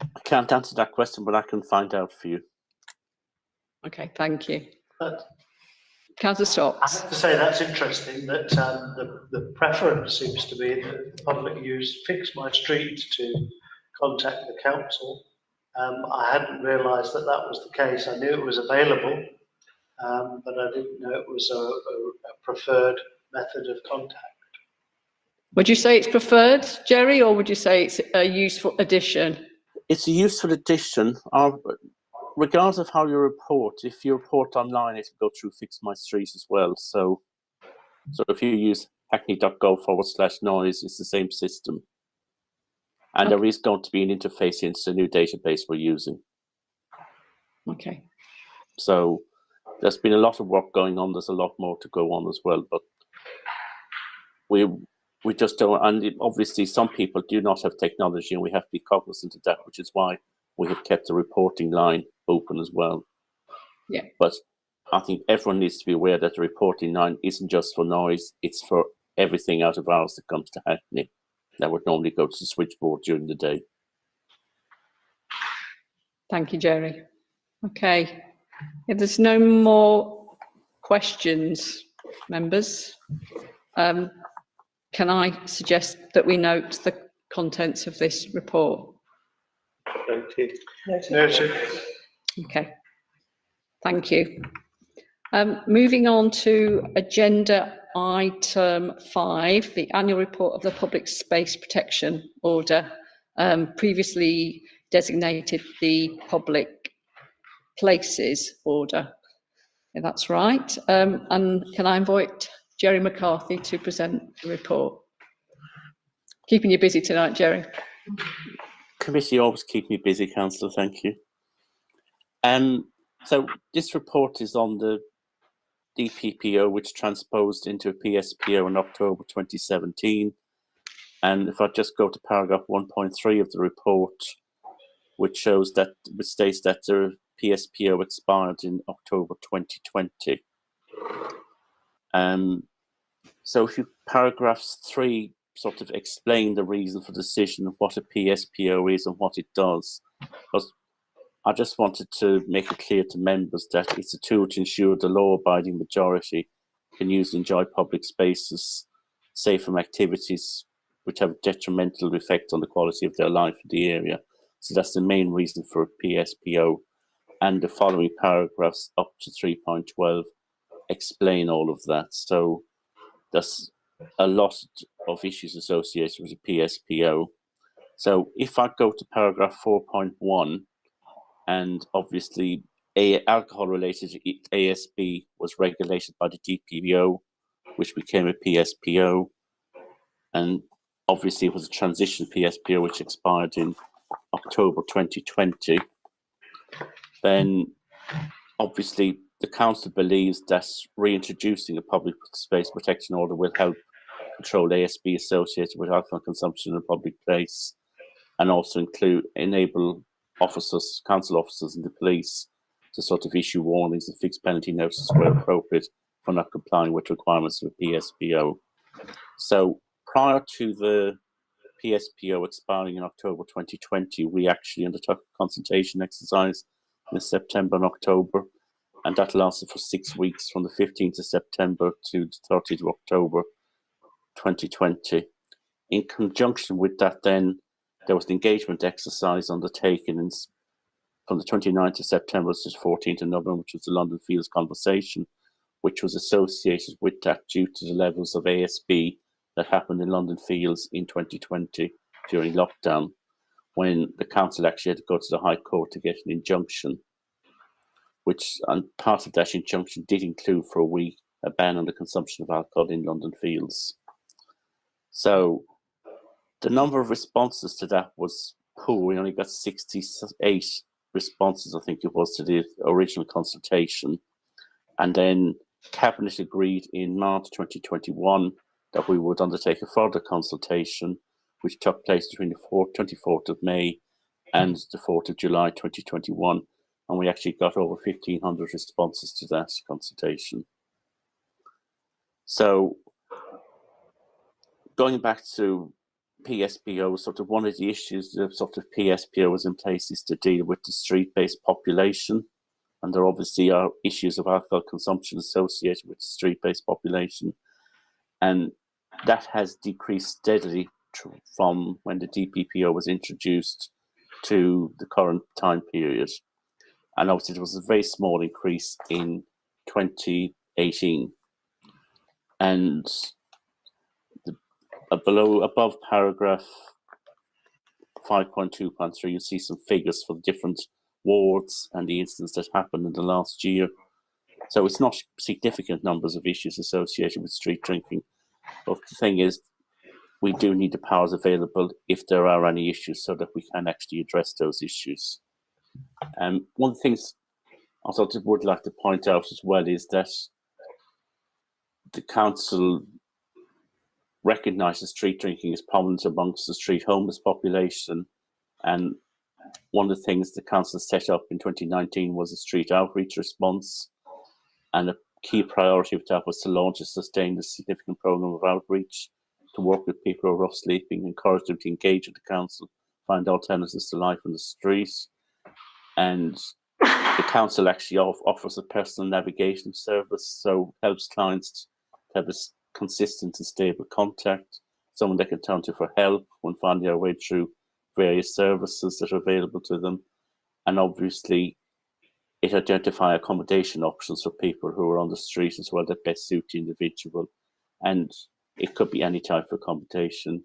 I can't answer that question, but I can find out for you. Okay, thank you. But Councillor I Stocks. have to say that's interesting that the preference seems to be that the public use Fix My Street to contact the council. I hadn't realised that that was the case. I knew it was available, but I didn't know it was a preferred method of contact. Would you say it's preferred, Jerry, or would you say it's a useful addition? It's a useful addition. Regardless of how you report, if you report online, it will go through Fix My Street as well. So if you use hackney.gov/noise, it's the same system. And there is going to be an interface into the new database we're using. Okay. So there's been a lot of work going on. There's a lot more to go on as well, but we just don't. And obviously, some people do not have technology, and we have to be cognizant of that, which is why we have kept the reporting line open as well. Yeah. But I think everyone needs to be aware that the reporting line isn't just for noise; it's for everything out of hours that comes to Hackney that would normally go to the switchboard during the day. Thank you, Jerry. Okay. If there's no more questions, members, can I suggest that we note the contents of this report? Noted. Noted. Okay. Thank you. Moving on to agenda item 5, the annual report of the Public Space Protection Order, previously designated the Public Places Order. If that's right. And can I invite Jerry McCarthy to present the report? Keeping you busy tonight, Jerry. Committee always keep me busy, Councillor, thank you. So this report is on the DPPO, which transposed into a PSPO in October 2017. And if I just go to paragraph 1.3 of the report, which states that the PSPO expired in October 2020. So if you paragraphs 3 sort of explain the reason for the decision of what a PSPO is and what it does. Because I just wanted to make it clear to members that it's a tool to ensure the law-abiding majority can use and enjoy public spaces safe from activities which have a detrimental effect on the quality of their life in the area. So that's the main reason for a PSPO. And the following paragraphs up to 3.12 explain all of that. So there's a lot of issues associated with a PSPO. So if I go to paragraph 4.1, and obviously alcohol-related ASB was regulated by the DPPO, which became a PSPO, and obviously it was a transition PSPO which expired in October 2020. Then obviously the council believes that reintroducing a public space protection order will help control ASB associated with alcohol consumption in a public place, and also enable officers, council officers and the police to sort of issue warnings and fix penalty notices where appropriate for not complying with requirements of a PSPO. So prior to the PSPO expiring in October 2020, we actually undertook a consultation exercise in September and October, and that lasted for 6 weeks from the 15th of September to the 30th of October 2020. In conjunction with that, then, there was an engagement exercise undertaken from the 29th of September to the 14th of November, which was the London Fields Conversation, which was associated with that due to the levels of ASB that happened in London Fields in 2020 during lockdown, when the council actually had to go to the High Court to get an injunction, and part of that injunction did include for a week a ban on the consumption of alcohol in London Fields. So the number of responses to that was poor. We only got 68 responses, I think it was, to the original consultation. And then Cabinet agreed in March 2021 that we would undertake a further consultation, which took place between the 24th of May and the 4th of July 2021. And we actually got over 1,500 responses to that consultation. So going back to PSPO, sort of one of the issues that sort of PSPO was in place is to deal with the street-based population. And there obviously are issues of alcohol consumption associated with the street-based population. And that has decreased steadily from when the DPPO was introduced to the current time period. And obviously there was a very small increase in 2018. And above paragraph 5.2.3, you see some figures for the different wards and the incidents that happened in the last year. So it's not significant numbers of issues associated with street drinking. But the thing is, we do need the powers available if there are any issues so that we can actually address those issues. One of the things I sort of would like to point out as well is that the council recognises street drinking as prominent amongst the street homeless population. And one of the things the council set up in 2019 was a street outreach response. And a key priority of that was to launch and sustain a significant programme of outreach to work with people who are rough sleeping, encourage them to engage with the council, find alternatives to life on the street. And the council actually offers a personal navigation service, so helps clients to have a consistent and stable contact, someone they can turn to for help when finding their way through various services that are available to them. And obviously, it identifies accommodation options for people who are on the street as well that best suit the individual. And it could be any type of accommodation.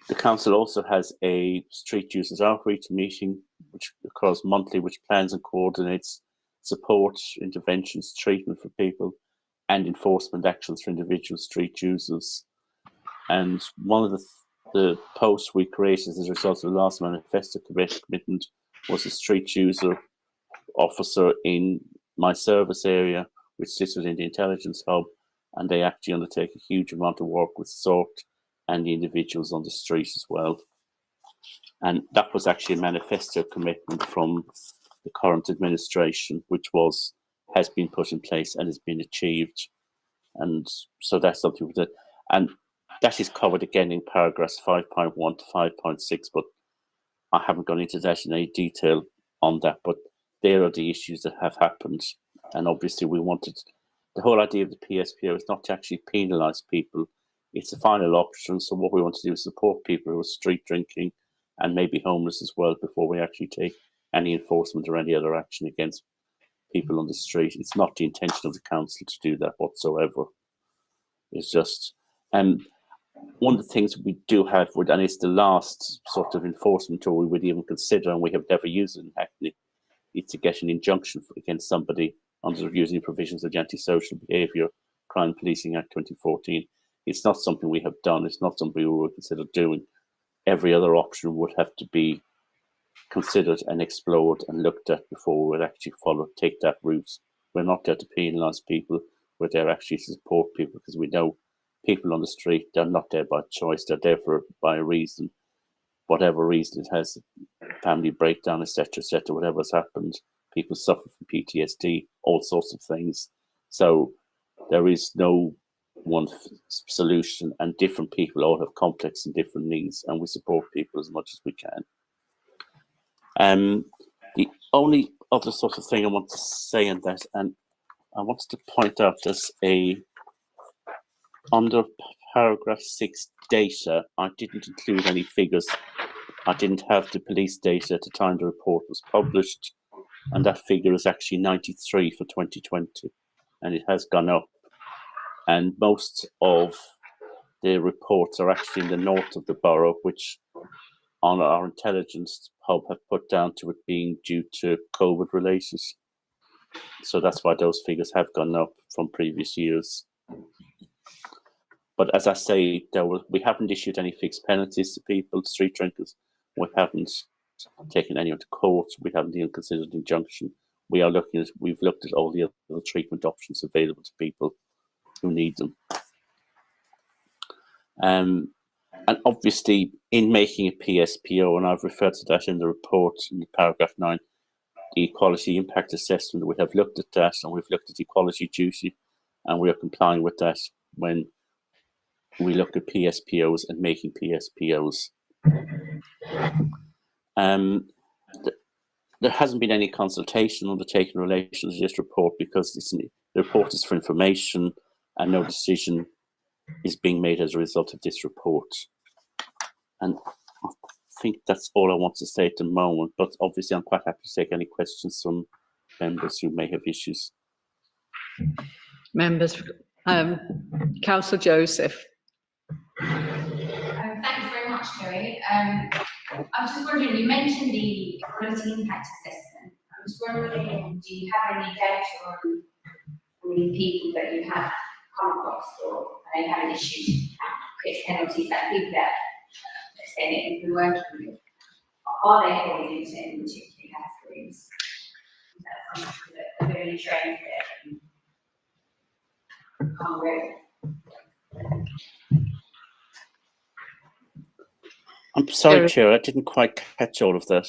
The council also has a street users outreach meeting, which occurs monthly, which plans and coordinates support, interventions, treatment for people, and enforcement actions for individual street users. And one of the posts we created as a result of the last manifesto commitment was a street user officer in my service area, which sits within the intelligence hub, and they actually undertake a huge amount of work with SORT and the individuals on the street as well. And that was actually a manifesto commitment from the current administration, which has been put in place and has been achieved. And so that's something we did. And that is covered again in paragraphs 5.1 to 5.6, but I haven't gone into that in any detail on that, but there are the issues that have happened. And obviously the whole idea of the PSPO is not to actually penalise people. It's a final option. So what we want to do is support people who are street drinking and maybe homeless as well before we actually take any enforcement or any other action against people on the street. It's not the intention of the council to do that whatsoever. It's just, one of the things we do have, and it's the last sort of enforcement tool we would even consider, and we have never used it in Hackney, is to get an injunction against somebody under the using provisions of the Antisocial Behaviour Crime Policing Act 2014. It's not something we have done. It's not something we would consider doing. Every other option would have to be considered and explored and looked at before we would actually take that route. We're not there to penalise people. We're there actually to support people, because we know people on the street, they're not there by choice. They're there by a reason. Whatever reason it has, family breakdown, etc., whatever has happened. People suffer from PTSD, all sorts of things. So there is no one solution, and different people all have complex and different needs, and we support people as much as we can. The only other sort of thing I want to say on that, and I wanted to point out there's under paragraph 6 data, I didn't include any figures. I didn't have the police data at the time the report was published, and that figure is actually 93 for 2020, and it has gone up. And most of the reports are actually in the north of the borough, which on our intelligence hub have put down to it being due to COVID related. So that's why those figures have gone up from previous years. But as I say, we haven't issued any fixed penalties to people, street drinkers. We haven't taken anyone to court. We haven't even considered injunction. We've looked at all the other treatment options available to people who need them. And obviously, in making a PSPO, and I've referred to that in the report in paragraph 9, the equality impact assessment, we have looked at that, and we've looked at equality duty, and we are complying with that when we look at PSPOs and making PSPOs. There hasn't been any consultation undertaken in relation to this report because the report is for information and no decision is being made as a result of this report. And I think that's all I want to say at the moment, but obviously I'm quite happy to take any questions from members who may have issues. Members, Councillor Joseph. Thanks very much, Kerry. I was just wondering, you mentioned the equality impact assessment. I was wondering, do you have any data on the people that you have come across or are they having issues, quick penalties, that people that say that you've been working with? Are they falling into any particular categories? Is that something that are very trained there and can't really? I'm sorry, Chair, I didn't quite catch all of that.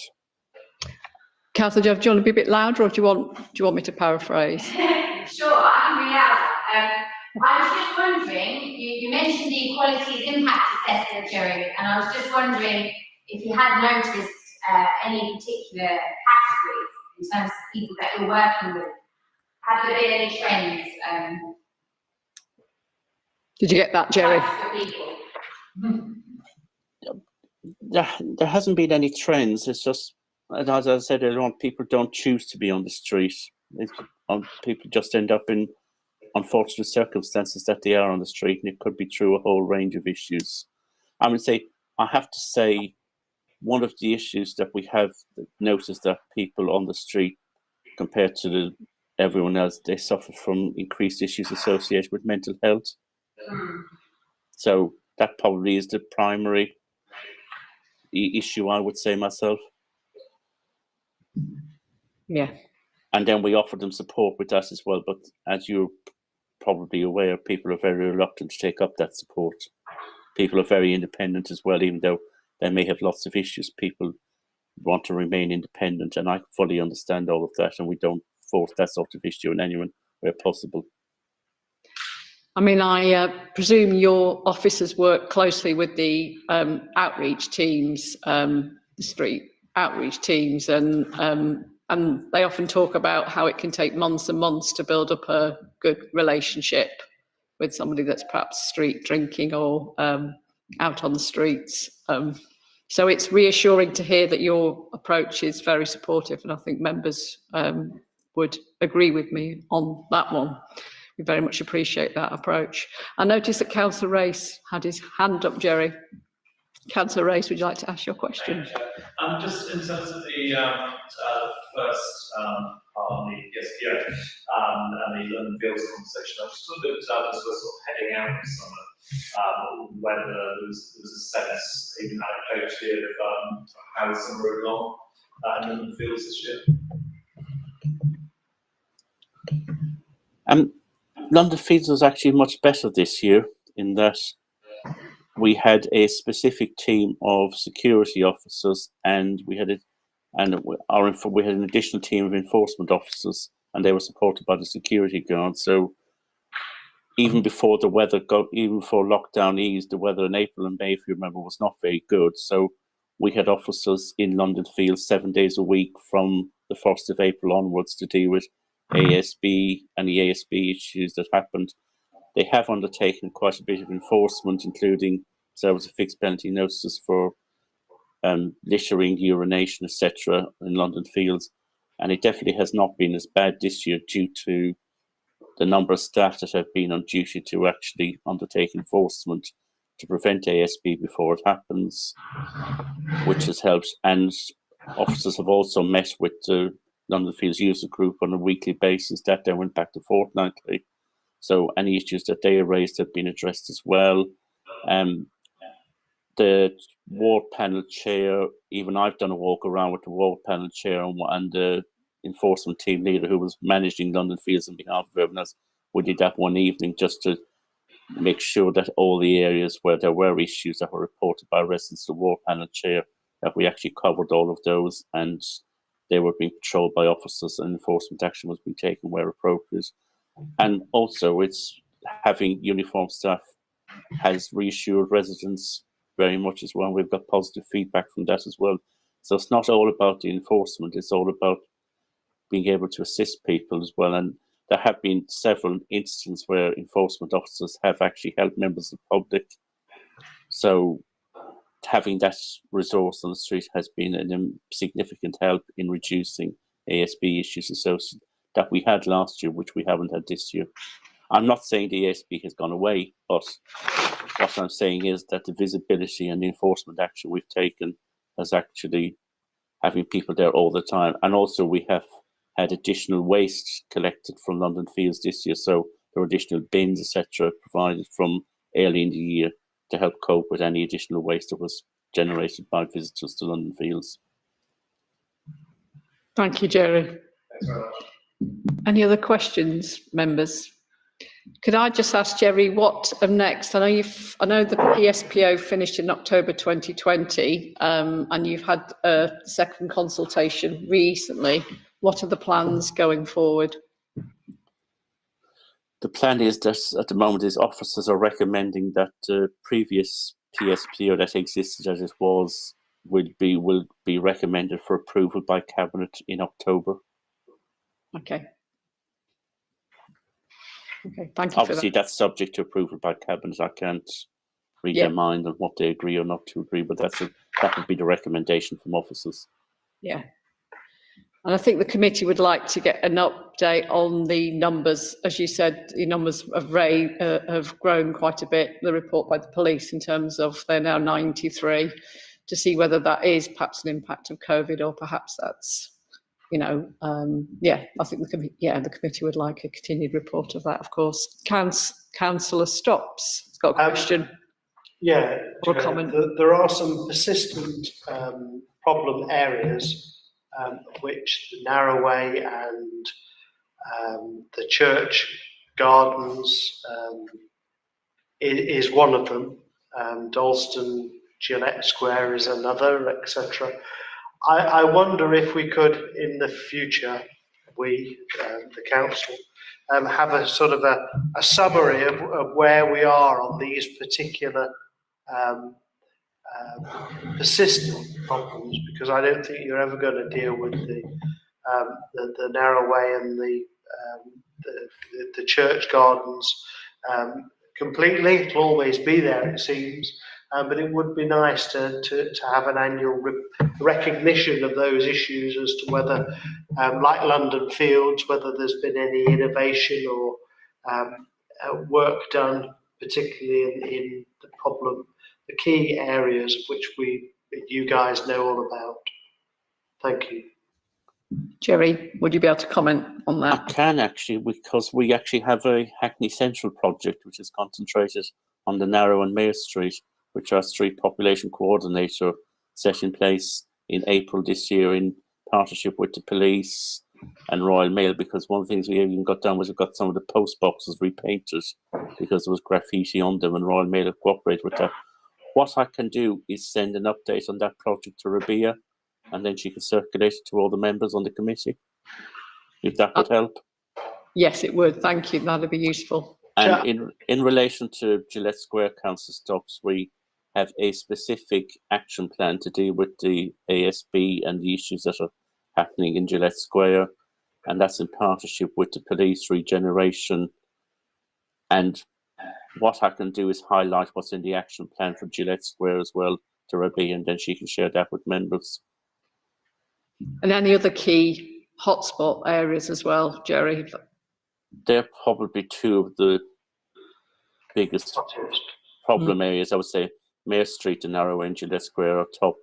Councillor Jeff, do you want to be a bit louder, or do you want me to paraphrase? Sure, I can be louder. I was just wondering, you mentioned the equalities impact assessment, Jerry, and I was just wondering if you had noticed any particular categories in terms of people that you're working with. Have there been any trends? Did you get that, Jerry? There hasn't been any trends. It's just, as I said earlier on, people don't choose to be on the street. People just end up in unfortunate circumstances that they are on the street, and it could be through a whole range of issues. I would say, I have to say, one of the issues that we have noticed that people on the street, compared to everyone else, they suffer from increased issues associated with mental health. So that probably is the primary issue, I would say myself. Yeah. And then we offer them support with that as well. But as you're probably aware, people are very reluctant to take up that support. People are very independent as well, even though they may have lots of issues. People want to remain independent, and I fully understand all of that, and we don't force that sort of issue on anyone where possible. I mean, I presume your officers work closely with the outreach teams, the street outreach teams, and they often talk about how it can take months and months to build up a good relationship with somebody that's perhaps street drinking or out on the streets. So it's reassuring to hear that your approach is very supportive, and I think members would agree with me on that one. We very much appreciate that approach. I noticed that Councillor Race had his hand up, Jerry. Councillor Race, would you like to ask your question? Just in terms of the first part on the PSPO and the London Fields conversation, I just wondered, as we're sort of heading out this summer, whether there was a sense, even anecdotally, of how the summer went along in London Fields this year. London Fields was actually much better this year in that we had a specific team of security officers, and we had an additional team of enforcement officers, and they were supported by the security guards. So even before the weather even before lockdown eased, the weather in April and May, if you remember, was not very good. So we had officers in London Fields 7 days a week from the 1st of April onwards to deal with ASB and the ASB issues that happened. They have undertaken quite a bit of enforcement, including service of fixed penalty notices for littering, urination, etc. in London Fields. And it definitely has not been as bad this year due to the number of staff that have been on duty to actually undertake enforcement to prevent ASB before it happens, which has helped. And officers have also met with the London Fields user group on a weekly basis. That then went back to fortnightly. So any issues that they raised have been addressed as well. The ward panel chair, even I've done a walk around with the ward panel chair and the enforcement team leader who was managing London Fields on behalf of everyone else. We did that one evening just to make sure that all the areas where there were issues that were reported by residents to the War Panel Chair, that we actually covered all of those and they were being patrolled by officers and enforcement action was being taken where appropriate. And also it's having uniformed staff has reassured residents very much as well. We've got positive feedback from that as well. So it's not all about the enforcement, it's all about being able to assist people as well. And there have been several instances where enforcement officers have actually helped members of the public. So having that resource on the street has been a significant help in reducing ASB issues associated that we had last year, which we haven't had this year. I'm not saying the ASB has gone away, but what I'm saying is that the visibility and the enforcement action we've taken has actually having people there all the time. And also we have had additional waste collected from London Fields this year. So there were additional bins, etc., provided from early in the year to help cope with any additional waste that was generated by visitors to London Fields. Thank you, Jerry. Thanks very much. Any other questions, members? Could I just ask Jerry, what next? I know the PSPO finished in October 2020, and you've had a second consultation recently. What are the plans going forward? The plan is that at the moment is officers are recommending that the previous PSPO that existed as it was will be recommended for approval by Cabinet in October. Okay. Okay, thank you. Obviously, that's subject to approval by Cabinet. I can't read their mind on what they agree or not to agree, but that would be the recommendation from officers. Yeah. And I think the committee would like to get an update on the numbers. As you said, the numbers have grown quite a bit, the report by the police, in terms of they're now 93, to see whether that is perhaps an impact of COVID or perhaps that's, I think the committee would like a continued report of that, of course. Councillor Stopps has got a question. Or a comment. There are some persistent problem areas, which the Narrowway and the church gardens is one of them. Dalston Gillette Square is another, etc. I wonder if we could, in the future, the council, have a sort of a summary of where we are on these particular persistent problems, because I don't think you're ever going to deal with the Narrowway and the church gardens completely. It'll always be there, it seems. But it would be nice to have an annual recognition of those issues as to whether, like London Fields, whether there's been any innovation or work done, particularly in the key areas which you guys know all about. Thank you. Jerry, would you be able to comment on that? I can actually, because we actually have a Hackney Central project which is concentrated on the Narrow and Mayor Street, which our street population coordinator set in place in April this year in partnership with the police and Royal Mail, because one of the things we even got done was we got some of the post boxes repainted because there was graffiti on them, and Royal Mail have cooperated with that. What I can do is send an update on that project to Rabia, and then she can circulate it to all the members on the committee, if that would help. Yes, it would. Thank you. That'd be useful. And in relation to Gillette Square, Council Stops, we have a specific action plan to deal with the ASB and the issues that are happening in Gillette Square, and that's in partnership with the police, regeneration. And what I can do is highlight what's in the action plan for Gillette Square as well to Rabi, and then she can share that with members. And any other key hotspot areas as well, Jerry? They're probably two of the biggest problem areas. I would say Mayor Street and Narrow and Gillette Square are top.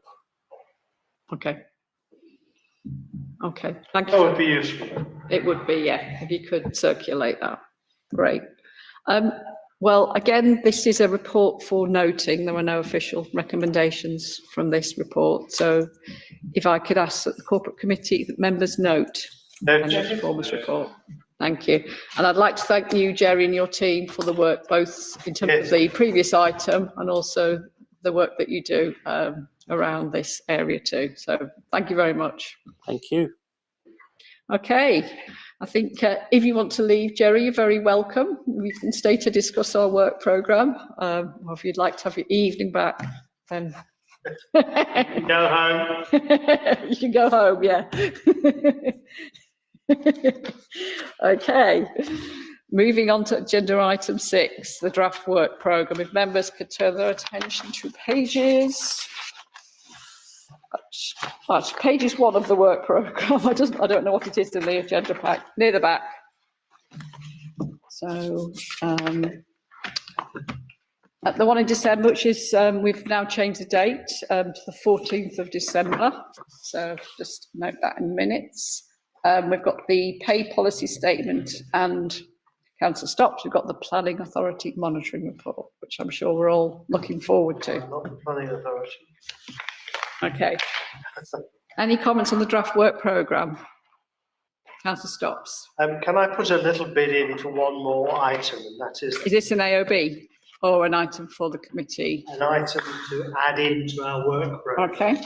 Okay. Okay, thank you. That would be useful. It would be, yeah, if you could circulate that. Great. Well, again, this is a report for noting. There were no official recommendations from this report. So if I could ask that the Corporate Committee members note the performance report. Thank you. And I'd like to thank you, Jerry, and your team for the work, both in terms of the previous item and also the work that you do around this area too. So thank you very much. Thank you. Okay, I think if you want to leave, Jerry, you're very welcome. We can stay to discuss our work programme. Or if you'd like to have your evening back, then Go home. you can go home, yeah. Okay, moving on to agenda item 6, the draft work programme. If members could turn their attention to pages. That's pages 1 of the work programme. I don't know what it is in the agenda pack, near the back. So the one in December, which is we've now changed the date to the 14th of December. So just note that in minutes. We've got the pay policy statement and council stops. We've got the planning authority monitoring report, which I'm sure we're all looking forward to. Not the planning authority. Okay. Any comments on the draft work programme? Councillor Stops. Can I put a little bit in for one more item, and that is this an AOB or an item for the committee? An item to add into our work programme. Okay.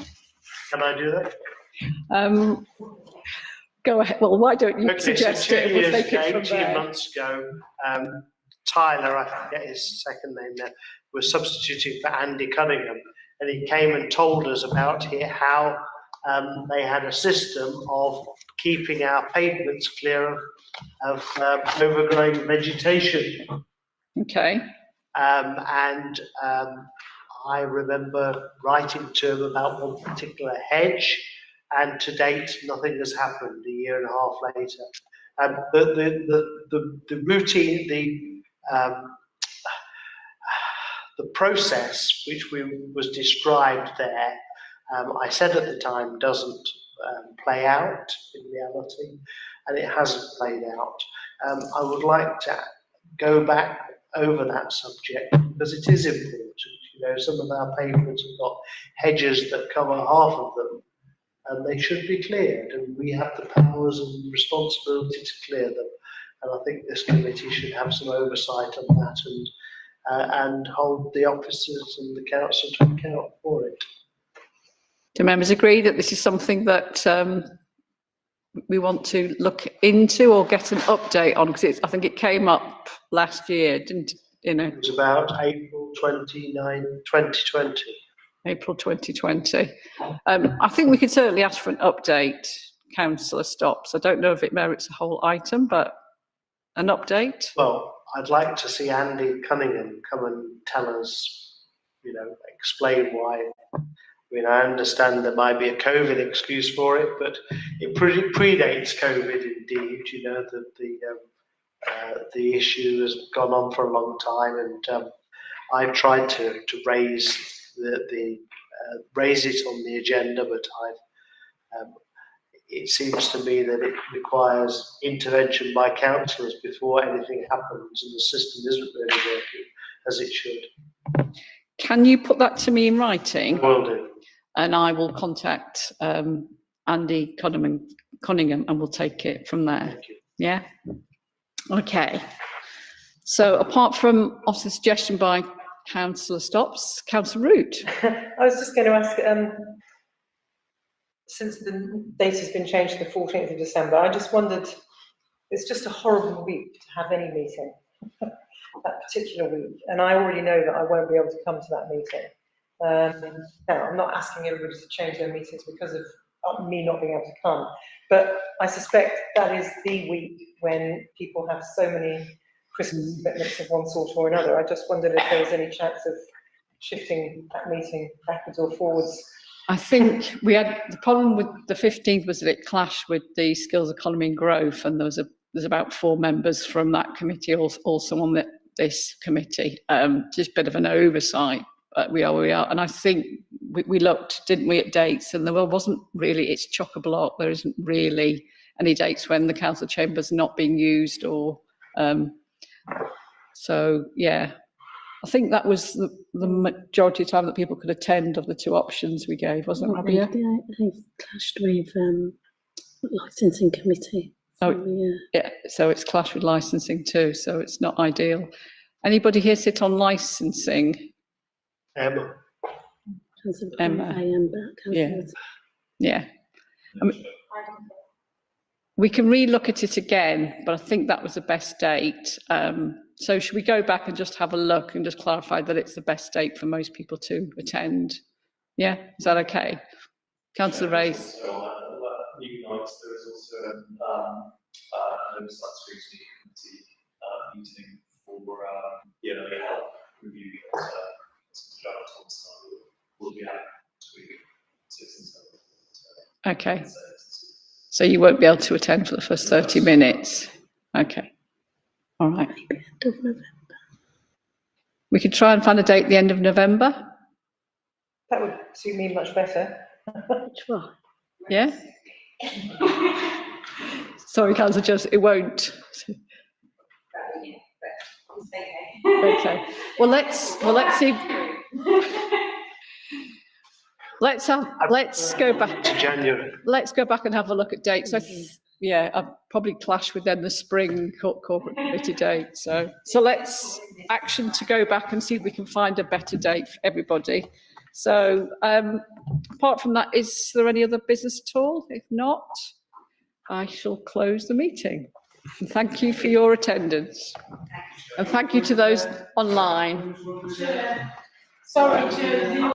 Can I do that? Go ahead. Well, why don't you suggest so 2 it? years We'll take ago, it from 18 there. months ago, Tyler, I forget his second name now, was substituting for Andy Cunningham, and he came and told us about how they had a system of keeping our pavements clear of overgrown vegetation. Okay. I remember writing to him about one particular hedge, and to date nothing has happened. A year and a half later, the routine, the process which was described there, I said at the time, doesn't play out in reality, and it hasn't played out. I would like to go back over that subject because it is important. You know, some of our pavements have got hedges that cover half of them, and they should be cleared, and we have the powers and responsibility to clear them. And I think this committee should have some oversight on that and hold the officers and the council to account for it. Do members agree that this is something that we want to look into or get an update on? Because I think it came up last year, didn't you know? It was about April 2020. April 2020. I think we could certainly ask for an update, Councillor Stops. I don't know if it merits a whole item, but an update. Well, I'd like to see Andy Cunningham come and tell us, you know, explain why. I mean, I understand there might be a COVID excuse for it, but it predates COVID indeed. You know, the issue has gone on for a long time, and I've tried to raise raise it on the agenda, but it seems to me that it requires intervention by councillors before anything happens, and the system isn't really working as it should. Can you put that to me in writing? I will do. And I will contact Andy Cunningham and we'll take it from there. Thank you. Yeah? Okay. So apart from a suggestion by Councillor Stops, Councillor Root. I was just going to ask, since the date has been changed to the 14th of December, I just wondered, it's just a horrible week to have any meeting, that particular week, and I already know that I won't be able to come to that meeting. Now, I'm not asking everybody to change their meetings because of me not being able to come, but I suspect that is the week when people have so many Christmas commitments of one sort or another. I just wondered if there was any chance of shifting that meeting backwards or forwards. I think we had the problem with the 15th was that it clashed with the skills economy and growth, and there's about 4 members from that committee also on this committee. Just a bit of an oversight. But we are, and I think we looked, didn't we, at dates, and there wasn't really. It's chock-a-block. There isn't really any dates when the council chamber's not being used, or so. Yeah, I think that was the majority of time that people could attend of the 2 options we gave, wasn't it, Rabia? They clashed with licensing committee Oh, Yeah. yeah, so it's clash with licensing too, so it's not ideal. Anybody here sit on licensing? Emma. Councillor Emma. AM back. Yeah. Yeah. I mean, we can relook at it again, but I think that was the best date. So should we go back and just have a look and just clarify that it's the best date for most people to attend? Yeah, is that okay? Councillor Ray. So, you know, there is also an oversight scrutiny committee meeting for health review. John Thompson will be out between 6 and 7. Okay. So you won't be able to attend for the first 30 minutes. Okay. All right. We could try and find a date at the end of November. That would suit me much better. Which one? Yeah. Sorry, Councillor Jones, it won't. Okay. Well, let's see. Let's go back to January. Let's go back and have a look at dates. Yeah, I've probably clashed with then the spring corporate committee date. So let's action to go back and see if we can find a better date for everybody. So apart from that, is there any other business at all? If not, I shall close the meeting. And thank you for your attendance. And thank you to those online. Sorry to